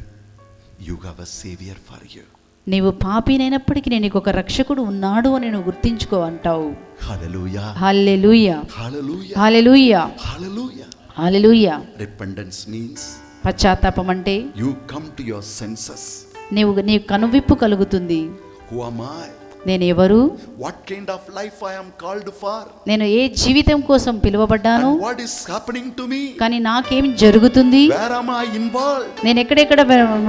you have a savior for you. నీవు పాపినైనప్పటికీ నేను నీకు ఒక రక్షకుడు ఉన్నాడు అని నువ్వు గుర్తించుకో అంటావు. Hallelujah. హల్లెలూయా, Hallelujah. హల్లెలూయా, Hallelujah. హల్లెలూయా. Repentance means పశ్చాత్తాపం అంటే you come to your senses. నీకు కనువిప్పు కలుగుతుంది. Who am I? నేను ఎవరు, What kind of life I am called for? నేను ఏ జీవితం కోసం పిలువబడ్డాను, And what is happening to me? కానీ నాకేం జరుగుతుంది, Where am I involved? నేను ఎక్కడెక్కడ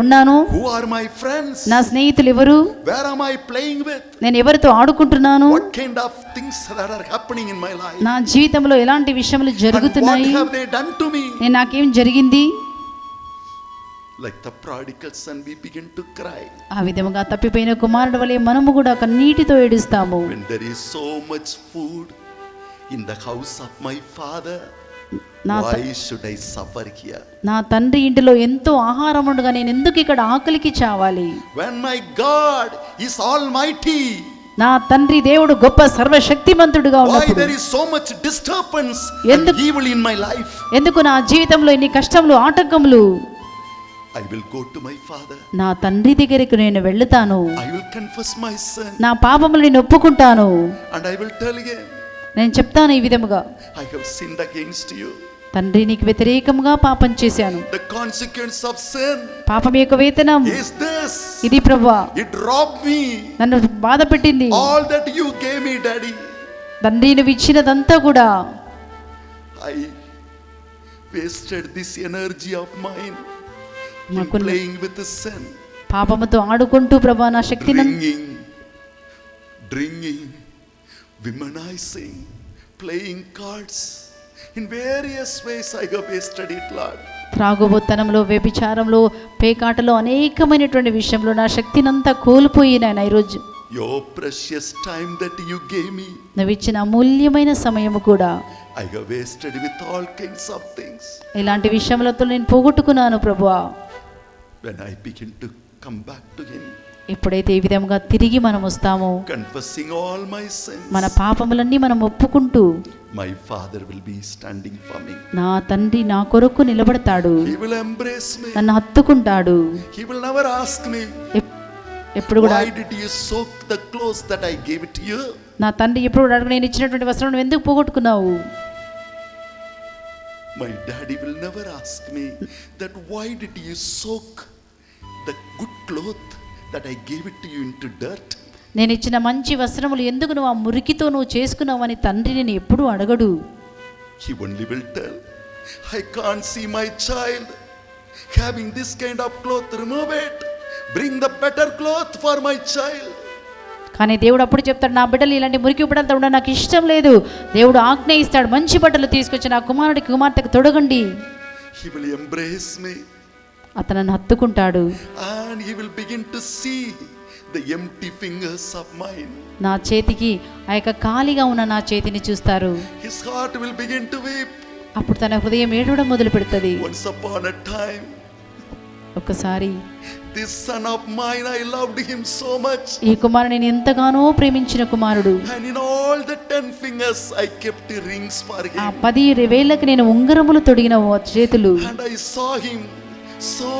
ఉన్నాను, Who are my friends? నా స్నేహితులు ఎవరు, Where am I playing with? నేను ఎవరితో ఆడుకుంటున్నాను, What kind of things that are happening in my life? నా జీవితంలో ఎలాంటి విషయములు And what జరుగుతున్నాయి, have they done to me? నాకేం జరిగింది. Like the prodigal son, we begin to cry. ఆ విధముగా తప్పిపోయిన కుమారుడు వలె మనము కూడా కన్నీటితో ఏడుస్తాము. When there is so much food in the house of my father, నా why should I suffer here? నా తండ్రి ఇంటిలో ఎంతో ఆహారం ఉండగా నేను ఎందుకు ఇక్కడ ఆకలికి చావాలి? When my God is almighty, నా తండ్రి దేవుడు గొప్ప సర్వశక్తిమంతుడుగా why ఉన్నప్పుడు there is so much disturbance and ఎందుకు- evil in my life? ఎందుకు నా జీవితంలో ఇన్ని కష్టములు ఆటంకములు? I will go to my father. నా తండ్రి దగ్గరికి నేను వెళ్తాను, I will confess my sin నా పాపములు నేను ఒప్పుకుంటాను, and I will tell him, నేను చెప్తాను ఈ విధముగా, I have sinned against you. తండ్రి నీకు వ్యతిరేకంగా పాపం చేశాను. The consequence of sin పాపం యొక్క వేతనం is this. ఇది ప్రభువా, It robbed me. నన్ను బాధ పెట్టింది. All that you gave me, Daddy, తండ్రి నువ్వు ఇచ్చినదంతా కూడా I wasted this energy of mine in మాకున్న playing with the sin, పాపముతో ఆడుకుంటూ ప్రభా నా శక్తిని drinking, womanizing, playing cards. In various ways I have wasted it, Lord. త్రాగుబోతనంలో, వ్యభిచారంలో, పేకాటలో అనేకమైనటువంటి విషయంలో నా శక్తినంతా కోల్పోయి నాయన ఈరోజు Your precious time that you gave me, నువ్వు ఇచ్చిన అమూల్యమైన సమయము కూడా I have wasted with all kinds of things. ఇలాంటి విషయములతో నేను పోగొట్టుకున్నాను ప్రభువా. When I begin to come back to Him, ఎప్పుడైతే ఈ విధంగా తిరిగి మనం వస్తామో, confessing all my sins, మన పాపములన్నీ మనం ఒప్పుకుంటూ, my Father will be standing for me. నా తండ్రి నా కొరకు నిలబడతాడు, He will embrace me. నన్ను హత్తుకుంటాడు. He will never ask me, ఎప్పుడు కూడా why did you soak the clothes that I gave it to you? నా తండ్రి ఎప్పుడు కూడా అడుగు, నేను ఇచ్చినటువంటి వస్త్రం నువ్వు ఎందుకు పోగొట్టుకున్నావు? My daddy will never ask me that why did you soak the good cloth that I gave it to you into dirt? నేను ఇచ్చిన మంచి వస్త్రములు ఎందుకు నువ్వు ఆ మురికితో నువ్వు చేసుకున్నావు అని తండ్రి నేను ఎప్పుడూ అడగడు. he only will tell, I can't see my child having this kind of cloth, remove it, bring the better cloth for my child. కానీ దేవుడు అప్పుడు చెప్తాడు, నా బిడ్డలు ఇలాంటి మురికి బట్టలతో ఉండడం నాకు ఇష్టం లేదు. దేవుడు ఆజ్ఞ ఇస్తాడు, మంచి బట్టలు తీసుకొచ్చి నా కుమార్తెకు తొడగండి. He will embrace me అతను హత్తుకుంటాడు. and he will begin to see the empty fingers of mine. నా చేతికి ఆ యొక్క ఖాళీగా ఉన్న నా చేతిని చూస్తారు. His heart will begin to weep. అప్పుడు తన హృదయం ఏడవడం మొదలు పెడుతుంది. Once upon a time, ఒక్కసారి this son of mine, I loved him so much. ఈ కుమారుడు నేను ఎంతగానో ప్రేమించిన కుమారుడు. And in all the 10 fingers I kept rings for ఆ him. 10 వేళ్ళకి నేను ఉంగరములు తొడిగిన చేతులు. And I saw him so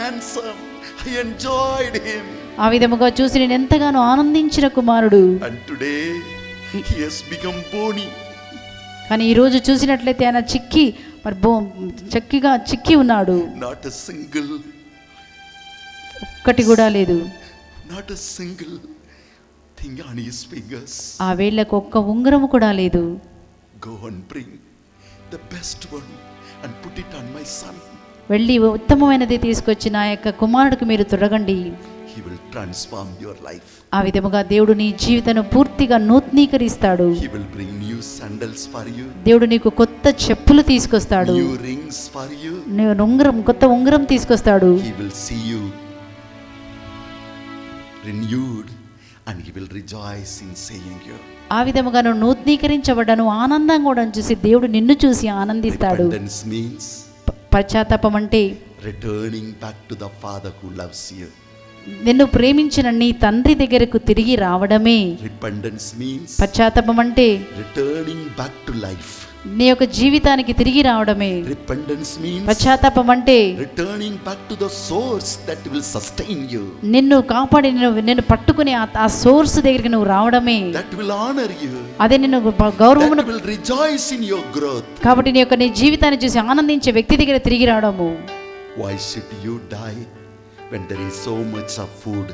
handsome. I enjoyed him. ఆ విధముగా చూసి నేను ఎంతగానో ఆనందించిన కుమారుడు. And today he has become bony. కానీ ఈ రోజు చూసినట్లయితే ఆయన చిక్కి ఉన్నాడు. Not a single, ఒక్కటి కూడా లేదు. not a single thing on his fingers. ఆ వేళ్ళకు ఒక్క ఉంగరము కూడా లేదు. Go and bring the best one and put it on my son. వెళ్ళి ఉత్తమమైనది తీసుకొచ్చి నా యొక్క కుమారుడికి మీరు తొడగండి. He will transform your life. ఆ విధముగా దేవుడు నీ జీవితాన్ని పూర్తిగా నూతనీకరిస్తాడు. He will bring new sandals for you. దేవుడు నీకు కొత్త చెప్పులు తీసుకొస్తాడు. New rings for you. కొత్త ఉంగరం తీసుకొస్తాడు. He will see you renewed and he will rejoice in seeing you. ఆ విధముగా నువ్వు నూతనీకరించబడ్డాను, ఆనందంగా కూడా చూసి దేవుడు నిన్ను చూసి ఆనందిస్తాడు. Repentance means పశ్చాత్తాపం అంటే returning back to the Father who loves you. నిన్ను ప్రేమించిన నీ తండ్రి దగ్గరకు తిరిగి రావడమే. Repentance means పశ్చాత్తాపం అంటే returning back to life. నీ యొక్క జీవితానికి తిరిగి రావడమే. Repentance means పశ్చాత్తాపం అంటే returning back to the source that will sustain you. నిన్ను కాపాడి నిన్ను పట్టుకుని ఆ సోర్స్ దగ్గరికి నువ్వు రావడమే. That will honor you. అదే నిన్ను గౌరవమును, That will rejoice in your growth. కాబట్టి నీ జీవితాన్ని చూసి ఆనందించే వ్యక్తి దగ్గర తిరిగి రావడము. Why should you die when there is so much of food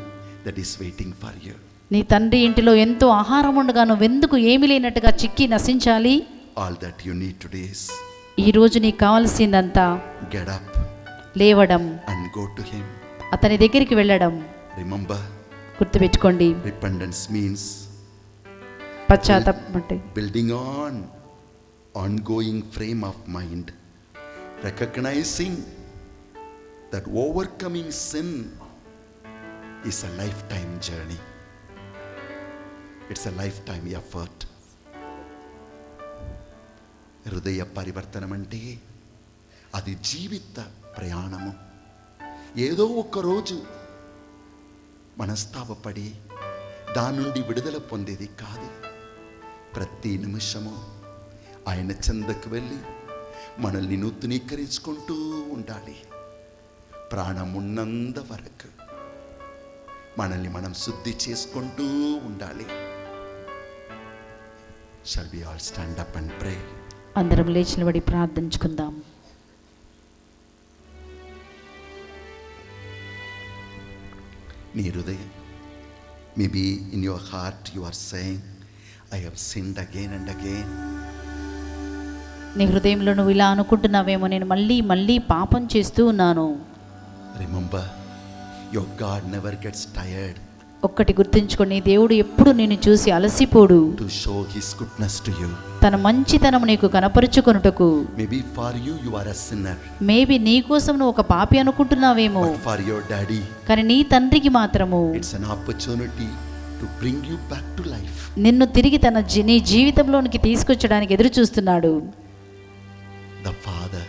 that is waiting for you? నీ తండ్రి ఇంటిలో ఎంతో ఆహారం ఉండగా నువ్వెందుకు ఏమీ లేనట్టుగా చిక్కి నశించాలి? All that you need today is ఈ రోజు నీకు కావాల్సిందంతా get up లేవడం, and go to him. అతని దగ్గరికి వెళ్ళడం. Remember, గుర్తుపెట్టుకోండి, repentance means పశ్చాత్తాపం అంటే building on ongoing frame of mind, recognizing that overcoming sin is a lifetime journey. It's a lifetime effort. హృదయ పరివర్తనం అంటే అది జీవిత ప్రయాణము. ఏదో ఒక్కరోజు మనస్తాపపడి దాని నుండి విడుదల పొందేది కాదు. ప్రతి నిమిషము ఆయన చెందకు వెళ్ళి మనల్ని నూతనీకరించుకుంటూ ఉండాలి. ప్రాణం ఉన్నంత వరకు మనల్ని మనం శుద్ధి చేసుకుంటూ ఉండాలి. Shall we all stand up and pray? అందరం లేచి నిలబడి ప్రార్థించుకుందాం. నీ హృదయం, maybe in your heart you are saying, I have sinned again and again. నీ హృదయంలో నువ్వు ఇలా అనుకుంటున్నావేమో, నేను మళ్ళీ పాపం చేస్తూ ఉన్నాను. Remember, your God never gets tired ఒక్కటి గుర్తుంచుకొని, దేవుడు ఎప్పుడు నిన్ను చూసి అలసిపోడు. to show his goodness to you. తన మంచితనం నీకు కనపరుచుకొనుటకు. Maybe for you, you are a sinner. Maybe నీ కోసం నువ్వు ఒక పాపి అనుకుంటున్నావేమో, But for your daddy, కానీ నీ తండ్రికి మాత్రము it's an opportunity to bring you back to life. నిన్ను తిరిగి నీ జీవితంలోనికి తీసుకొచ్చడానికి ఎదురు చూస్తున్నాడు. The Father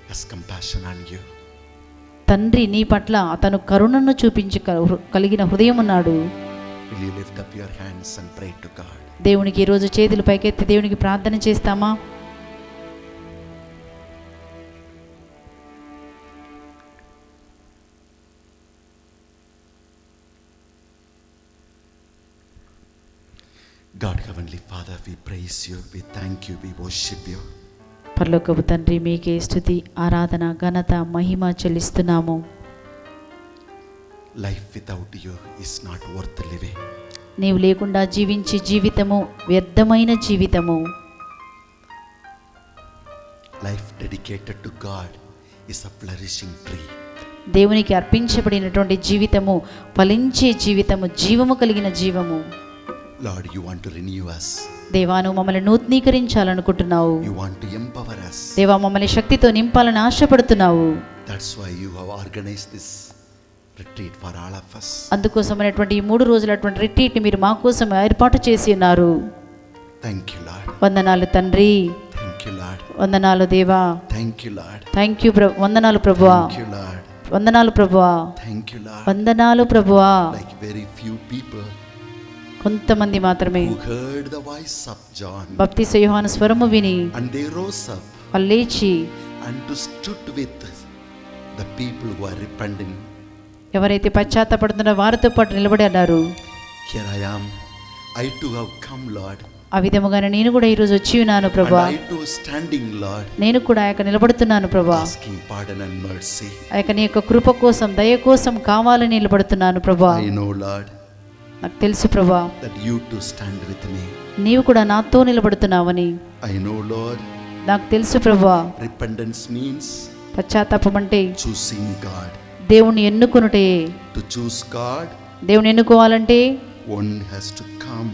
has compassion on you. తండ్రి నీ పట్ల అతను కరుణను చూపించి కలిగిన హృదయం ఉన్నాడు. Will you lift up your hands and pray to God? దేవునికి ఈరోజు చేతులు పైకెత్తి దేవునికి ప్రార్థన చేస్తామా? God, Heavenly Father, we praise you, we thank you, we worship you. పరలోకపు తండ్రి, మీకే స్తుతి, ఆరాధన, ఘనత, మహిమ చెల్లిస్తున్నాము. Life without you is not worth living. నీవు లేకుండా జీవించే జీవితము వ్యర్థమైన జీవితము. Life dedicated to God is a flourishing tree. దేవునికి అర్పించబడినటువంటి జీవితము ఫలించే జీవితము, జీవము కలిగిన జీవము. Lord, you want to renew us. దేవా, నువ్వు మమ్మల్ని నూతనీకరించాలనుకుంటున్నావు. You want to empower us. దేవా, మమ్మల్ని శక్తితో నింపాలని ఆశపడుతున్నావు. That's why you have organized this retreat for all of us. అందుకోసమైనటువంటి ఈ 3 రోజులటువంటి రిట్రీట్ ని మీరు మా కోసం ఏర్పాటు చేసి ఉన్నారు. Thank you, Lord. వందనాలు తండ్రి. Thank you, Lord. వందనాలు దేవా. Thank you, Lord. Thank you వందనాలు ప్రభువా. Thank you, Lord. వందనాలు ప్రభువా. Thank you, Lord. వందనాలు ప్రభువా. Like very few people కొంతమంది మాత్రమే who heard the voice of John బాప్తిస యోహాను స్వరము విని and they rose up వాళ్ళు లేచి and to stood with the people who are repenting. ఎవరైతే పశ్చాత్తాపడుతున్నారో వారితో పాటు నిలబడి అన్నారు, Here I am. I too have come, Lord. ఆ విధముగానే నేను కూడా ఈరోజు వచ్చి ఉన్నాను And ప్రభా. I too standing, Lord, నేను కూడా ఆ యొక్క నిలబడుతున్నాను ప్రభా. asking pardon and mercy. ఆ యొక్క నీ యొక్క కృప కోసం, దయ కోసం కావాలని నిలబడుతున్నాను ప్రభా. I know, Lord, నాకు తెలుసు ప్రభా, that you too stand with me. నీవు కూడా నాతో నిలబడుతున్నావని. I know, Lord, నాకు తెలుసు ప్రభా. repentance means పశ్చాత్తాపం అంటే choosing God. దేవుణ్ణి ఎన్నుకొనుటే. To choose God, దేవుని ఎన్నుకోవాలంటే one has to come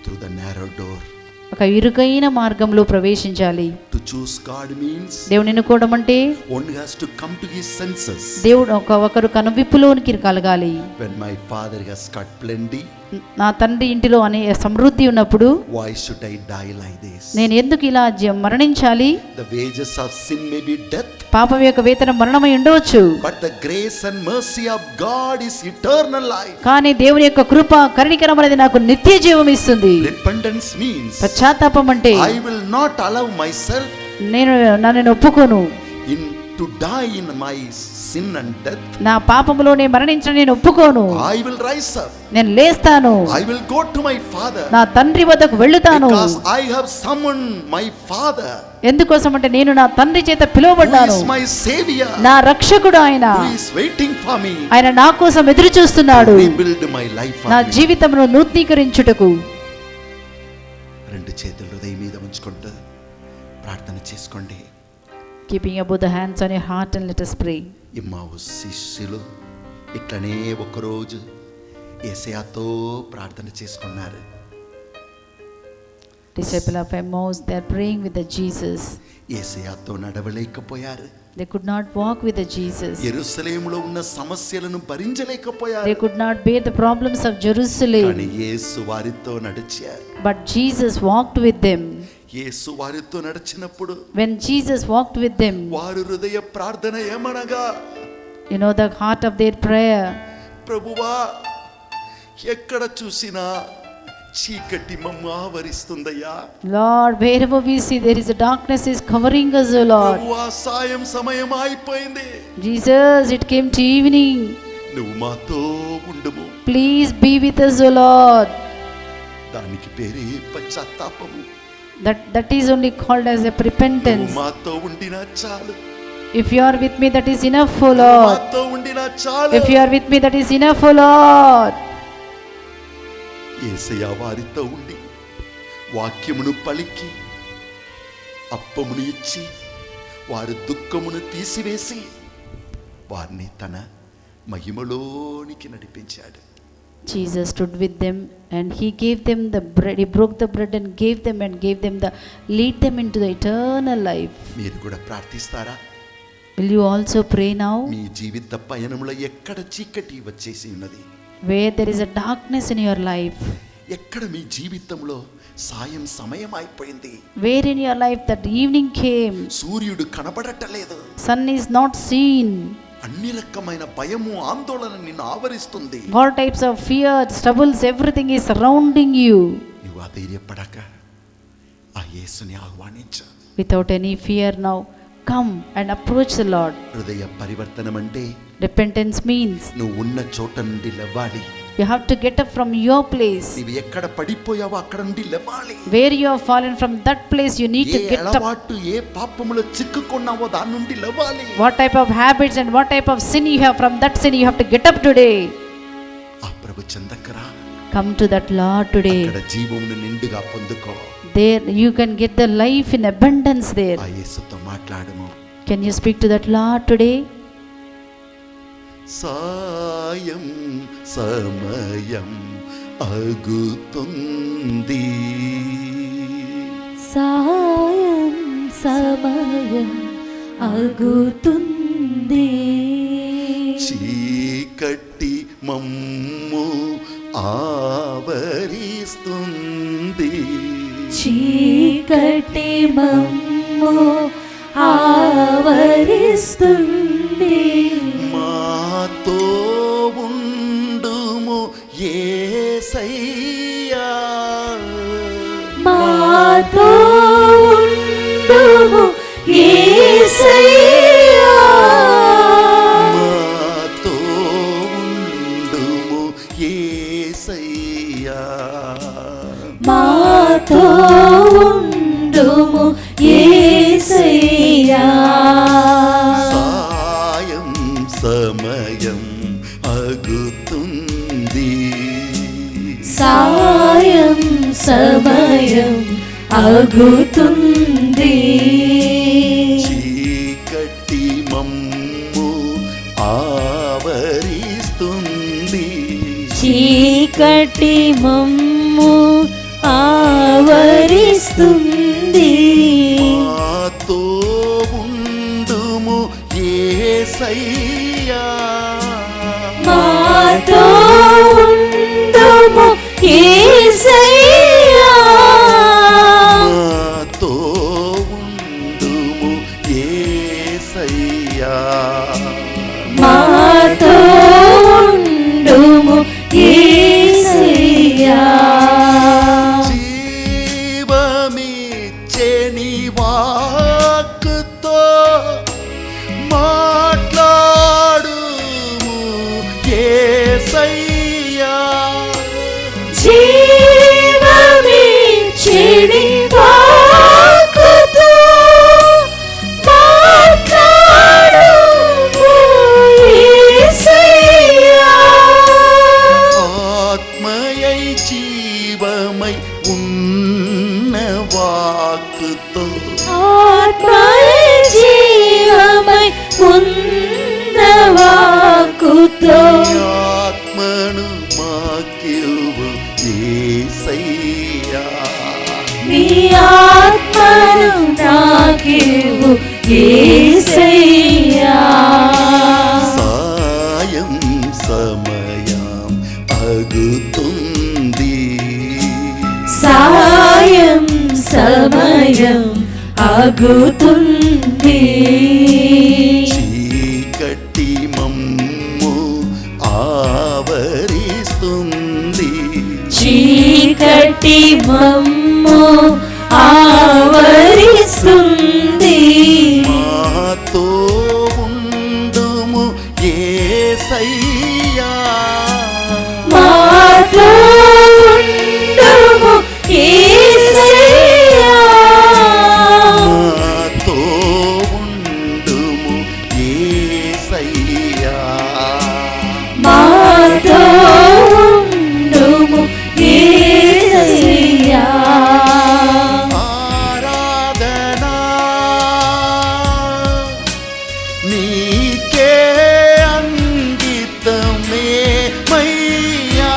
through the narrow door. ఒక ఇరుకైన మార్గంలో ప్రవేశించాలి. To choose God means దేవుని ఎన్నుకోవడం అంటే one has to come to his senses. దేవుడు ఒకరు కనువిప్పులోనికి కలగాలి. When my father has got plenty, నా తండ్రి ఇంటిలో అనే సమృద్ధి ఉన్నప్పుడు why should I die like this? నేను ఎందుకు ఇలా మరణించాలి? The wages of sin may be death, పాపం యొక్క వేతనం మరణమై ఉండవచ్చు, but the grace and mercy of God is eternal life. కానీ దేవుని యొక్క కృప కరుణికరం అనేది నాకు నిత్య జీవం ఇస్తుంది. Repentance means పశ్చాత్తాపం అంటే I will not allow myself నన్ను ఒప్పుకోను, to die in my sin and death. నా పాపములోనే మరణించడం నేను ఒప్పుకోను. I will rise up. నేను లేస్తాను. I will go to my father. నా తండ్రి వద్దకు వెళ్తాను. Because I have summoned my father. ఎందుకోసం అంటే నేను నా తండ్రి చేత పిలువబడ్డాను. Who is my savior? నా రక్షకుడు ఆయన. Who is waiting for me? ఆయన నా కోసం ఎదురు చూస్తున్నాడు. Rebuild my life. నా జీవితమును నూతనీకరించుటకు. రెండు చేతులు హృదయం మీద ఉంచుకుంటూ ప్రార్థన చేసుకోండి. Keeping both the hands on your heart and let us pray. ఇమ్మావు శిష్యులు ఇట్లనే ఒకరోజు యేసయ్యతో ప్రార్థన చేసుకున్నారు. Disciple of Emmaus, they are praying with the Jesus. యేసయ్యతో నడవలేకపోయారు. They could not walk with the Jesus. యెరూషలేములో ఉన్న సమస్యలను భరించలేకపోయారు. They could not bear the problems of Jerusalem. కానీ యేసు వారితో నడిచారు. But Jesus walked with them. యేసు వారితో నడిచినప్పుడు When Jesus walked with them, వారి హృదయ ప్రార్థన ఏమనగా, you know the heart of their prayer, ప్రభువా ఎక్కడ చూసినా చీకటి మమ్ము ఆవరిస్తుందయ్యా. Lord, wherever we see there is a darkness is covering us, O Lord. ప్రభువా సాయం సమయం అయిపోయింది. Jesus, it came to evening. నువ్వు మాతో ఉండుము. Please be with us, O Lord. దానికి పేరే పశ్చాత్తాపము. That is only called as a repentance. నువ్వు మాతో ఉండినా చాలు. If you are with me, that is enough, O నువ్వు Lord. మాతో ఉండినా చాలు. If you are with me, that is enough, O Lord. యేసయ్య వారితో ఉండి వాక్యమును పలికి అప్పమును ఇచ్చి వారి దుఃఖమును తీసివేసి వారిని తన మహిమలోనికి నడిపించాడు. Jesus stood with them and he gave them the bread. He broke the bread and gave them lead them into the eternal life. మీరు కూడా ప్రార్థిస్తారా? Will you also pray now? మీ జీవిత పయనములో ఎక్కడ చీకటి వచ్చేసి ఉన్నది? Where there is a darkness in your life. ఎక్కడ మీ జీవితంలో సాయం సమయం అయిపోయింది? Where in your life that evening came. సూర్యుడు కనబడటలేదు. Sun is not seen. అన్ని రకమైన భయము ఆందోళన నిన్ను ఆవరిస్తుంది. All types of fear, troubles, everything is surrounding you. నువ్వు అధైర్యపడక ఆ యేసుని ఆహ్వానించు. Without any fear now, come and approach the Lord. హృదయ పరివర్తనం అంటే Repentance means నువ్వు ఉన్న చోట నుండి లేవాలి. you have to get up from your place. నీవు ఎక్కడ పడిపోయావో అక్కడ నుండి లేవాలి. Where you have fallen, from that place you need to get up. అలవాటు ఏ పాపములో చిక్కుకున్నావో దాని నుండి లేవాలి. What type of habits and what type of sin you have, from that sin you have to get up today. ఆ ప్రభు చెందకరా. Come to that Lord today. అక్కడ జీవమును నిండుగా పొందుకో. There you can get the life in abundance there. ఆ యేసుతో మాట్లాడము. Can you speak to that Lord today? సాయం సమయం అగుతుంది, సాయం సమయం అగుతుంది, చీకటి మమ్ము ఆవరిస్తుంది, చీకటి మమ్ము ఆవరిస్తుంది, మాతో ఉండుము యేసయ్యా, మాతో ఉండుము యేసయ్యా, మాతో ఉండుము యేసయ్యా, మాతో ఉండుము యేసయ్యా, సాయం సమయం అగుతుంది, సాయం సమయం అగుతుంది, చీకటి మమ్ము ఆవరిస్తుంది, చీకటి మమ్ము ఆవరిస్తుంది, మాతో ఉండుము యేసయ్యా, మాతో ఉండుము యేసయ్యా, మాతో ఉండుము యేసయ్యా, మాతో ఉండుము యేసయ్యా, జీవమిచ్చెని వాక్కుతో మాట్లాడుము యేసయ్యా, జీవమిచ్చెని వాక్కుతో మాట్లాడుము యేసయ్యా, ఆత్మయై జీవమై ఉన్న వాక్కుతో ఆత్మయే జీవమై ఉన్న వాక్కుతో ఆత్మను మాకివ్వు యేసయ్యా, నీ ఆత్మను నాకివ్వు యేసయ్యా, సాయం సమయం అగుతుంది, సాయం సమయం అగుతుంది, చీకటి మమ్ము ఆవరిస్తుంది, చీకటి మమ్ము ఆవరిస్తుంది, మాతో ఉండుము యేసయ్యా, మాతో ఉండుము యేసయ్యా, మాతో ఉండుము యేసయ్యా, మాతో ఉండుము యేసయ్యా, ఆరాధనా నీకే అంకితమే మయ్యా,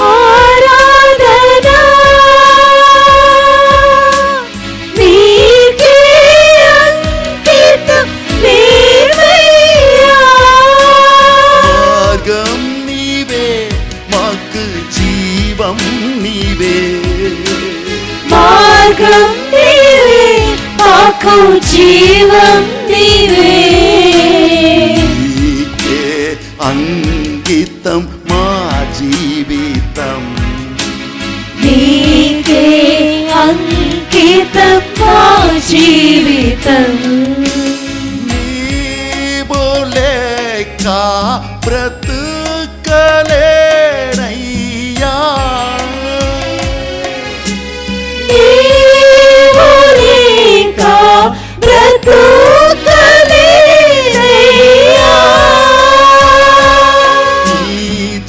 ఆరాధనా నీకే అంకితం యేసయ్యా, మార్గం నీవే మాకు జీవం నీవే, మార్గం నీవే మాకు జీవం నీవే, నీకే అంకితం మా జీవితం, నీకే అంకితం మా జీవితం, నీవు లేక బ్రతుకలేనయ్యా, నీవు లేక బ్రతుకలేనయ్యా, నీ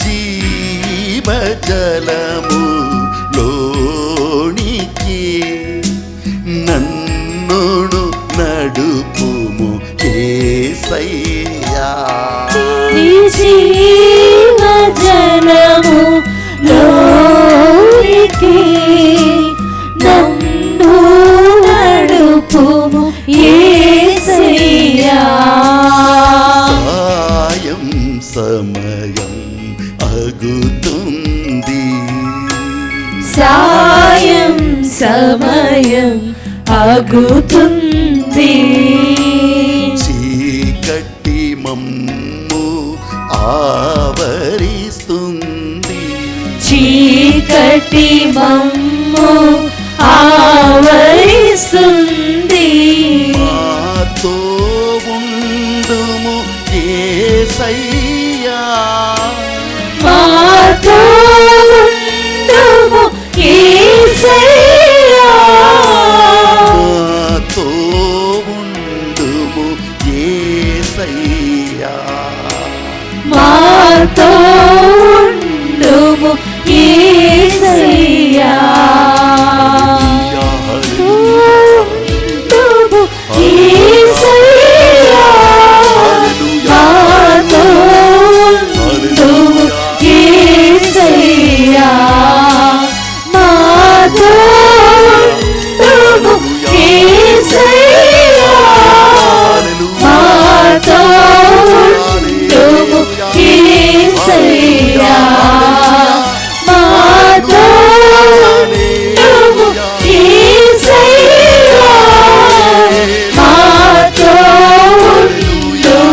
జీవ జలము లోని నడుపుము యేసయ్యా. నీ జీవజలము లోనికి నన్ను నడుపుము యేసయ్యా. సాయం సమయం అగుతుంది, సాయం సమయం అగుతుంది, చీకటి మమ్ము ఆవరిస్తుంది, చీకటి మమ్ము ఆవరిస్తుంది. మాతో ఉండుము యేసయ్యా, మాతో ఉండుము యేసయ్యా, మాతో ఉండుము యేసయ్యా. మాతో ఉండుము యేసయ్యా, ఉండుము యేసయ్యా, మాతో ఉండుము యేసయ్యా, మాతో ఉండుము యేసయ్యా, మాతో ఉండుము యేసయ్యా, మాతో ఉండుము యేసయ్యా, మాతో ఉండుము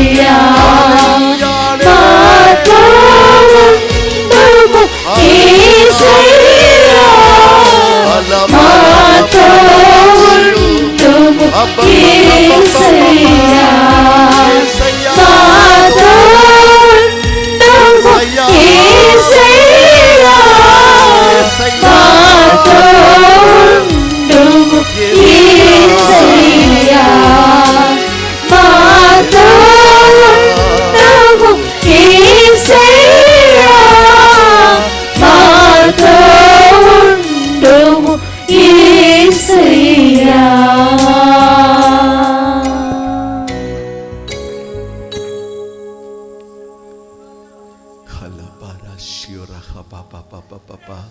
యేసయ్యా, మాతో ఉండుము యేసయ్యా, మాతో ఉండుము యేసయ్యా, మాతో ఉండుము యేసయ్యా, మాతో ఉండుము యేసయ్యా, మాతో ఉండుము యేసయ్యా, మాతో ఉండుము యేసయ్యా.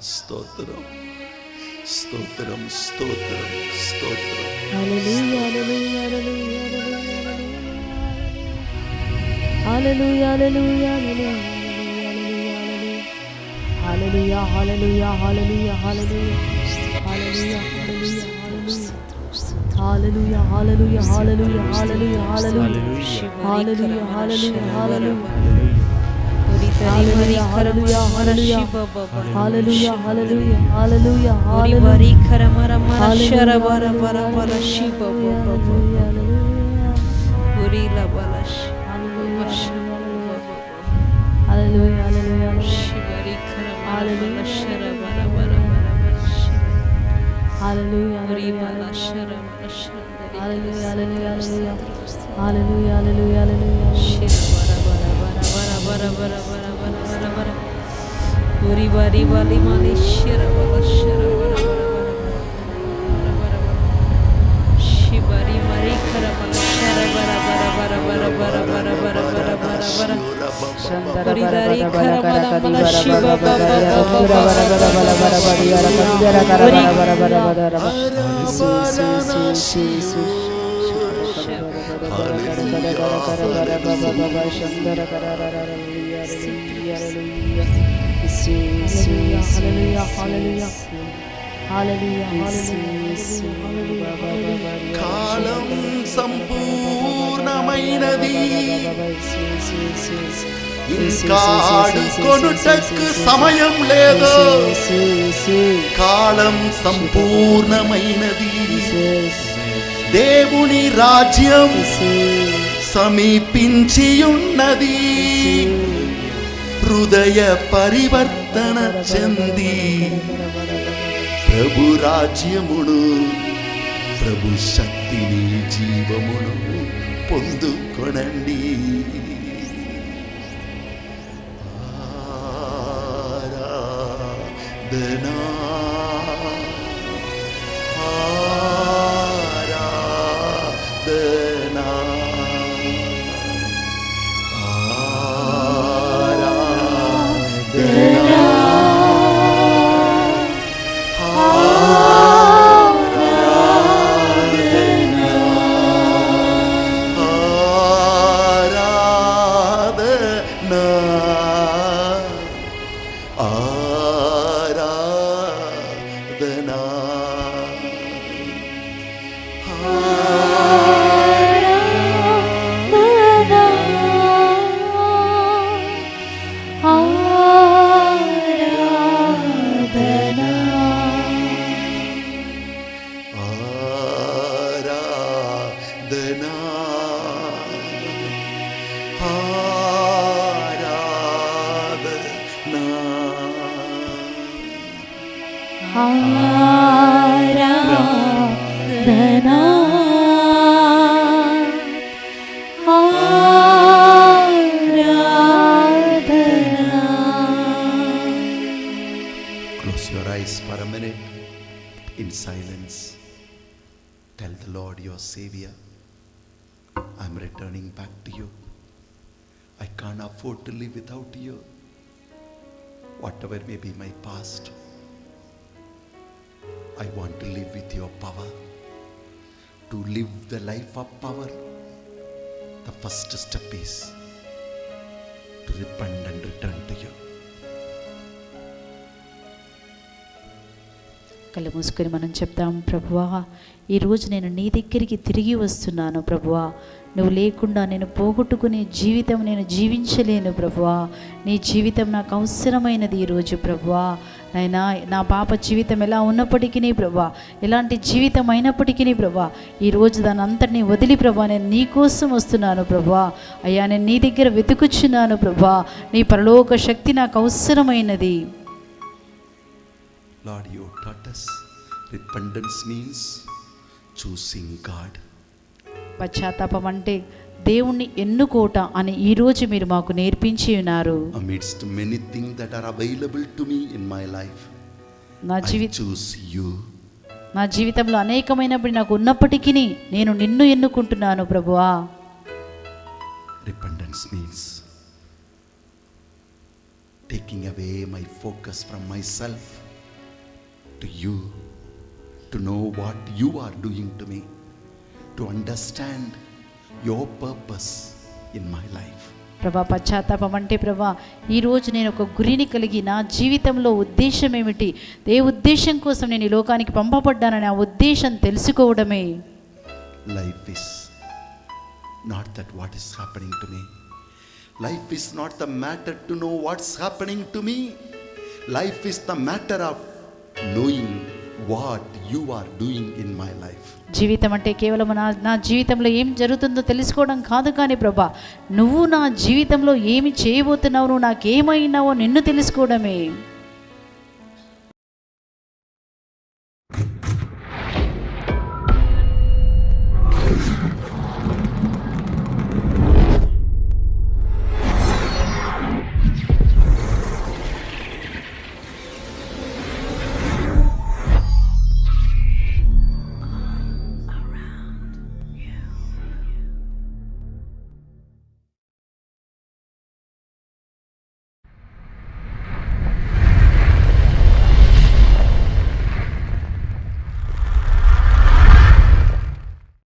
స్తోత్రం స్తోత్రం స్తోత్రం స్తోత్రం. హల్లెలూయా హల్లెలూయా హల్లెలూయా హల్లెలూయా హల్లెలూయా హల్లెలూయా హల్లెలూయా హల్లెలూయా హల్లెలూయా హల్లెలూయా హల్లెలూయా హల్లెలూయా హల్లెలూయా హల్లెలూయా హల్లెలూయా హల్లెలూయా Hallelujah, hallelujah, hallelujah, hallelujah, hallelujah, hallelujah, కాలం సంపూర్ణమైనది, ఇంకా ఆడుకొనుటకు సమయం లేదు. కాలం సంపూర్ణమైనది, దేవుని రాజ్యం సమీపించి ఉన్నది. హృదయ పరివర్తన చెంది ప్రభు రాజ్యమును, ప్రభు శక్తిని, జీవమును పొందుకొనండి. ఆరాధనా ఆరాధనా in silence, tell the Lord, your Savior, I'm returning back to you. I can't afford to live without you. Whatever may be my past, I want to live with your power. To live the life of power, the first step is to repent and return to you. కళ్ళు మూసుకొని మనం చెప్తాం, ప్రభువా ఈరోజు నేను నీ దగ్గరికి తిరిగి వస్తున్నాను ప్రభువా. నువ్వు లేకుండా నేను పోగొట్టుకునే జీవితం నేను జీవించలేను ప్రభువా. నీ జీవితం నాకు అవసరమైనది ఈరోజు ప్రభువా. నైనా నా పాప జీవితం ఎలా ఉన్నప్పటికీ ప్రభువా, ఎలాంటి జీవితం అయినప్పటికీ ప్రభువా, ఈరోజు దాని అంతటిని వదిలి ప్రభువా నేను నీ కోసం వస్తున్నాను ప్రభువా. అయ్యా నేను నీ దగ్గర వెతుకుచున్నాను ప్రభువా. నీ పరలోక శక్తి నాకు అవసరమైనది. Lord, you taught us repentance means choosing God. పశ్చాత్తాపం అంటే దేవుణ్ణి ఎన్నుకోట అని ఈరోజు మీరు మాకు నేర్పించి ఉన్నారు. Amidst many things that are available to me in my life, I choose you. నా జీవితంలో అనేకమైనప్పుడు నాకు ఉన్నప్పటికీ నేను నిన్ను ఎన్నుకుంటున్నాను ప్రభువా. Repentance means taking away my focus from myself to you, to know what you are doing to me, to understand your purpose in my life. ప్రభా పశ్చాత్తాపం అంటే ప్రభా ఈరోజు నేను ఒక గురిని కలిగి నా జీవితంలో ఉద్దేశం ఏమిటి, ఏ ఉద్దేశం కోసం నేను ఈ లోకానికి పంపబడ్డానని ఆ ఉద్దేశం తెలుసుకోవడమే. Life is not that what is happening to me. Life is not the matter to know what's happening to me. Life is the matter of knowing what you are doing in my life. జీవితం అంటే కేవలం నా జీవితంలో ఏం జరుగుతుందో తెలుసుకోవడం కాదు, కానీ ప్రభా నువ్వు నా జీవితంలో ఏమి చేయబోతున్నావు, నువ్వు నాకేమైనావో నిన్ను తెలుసుకోవడమే.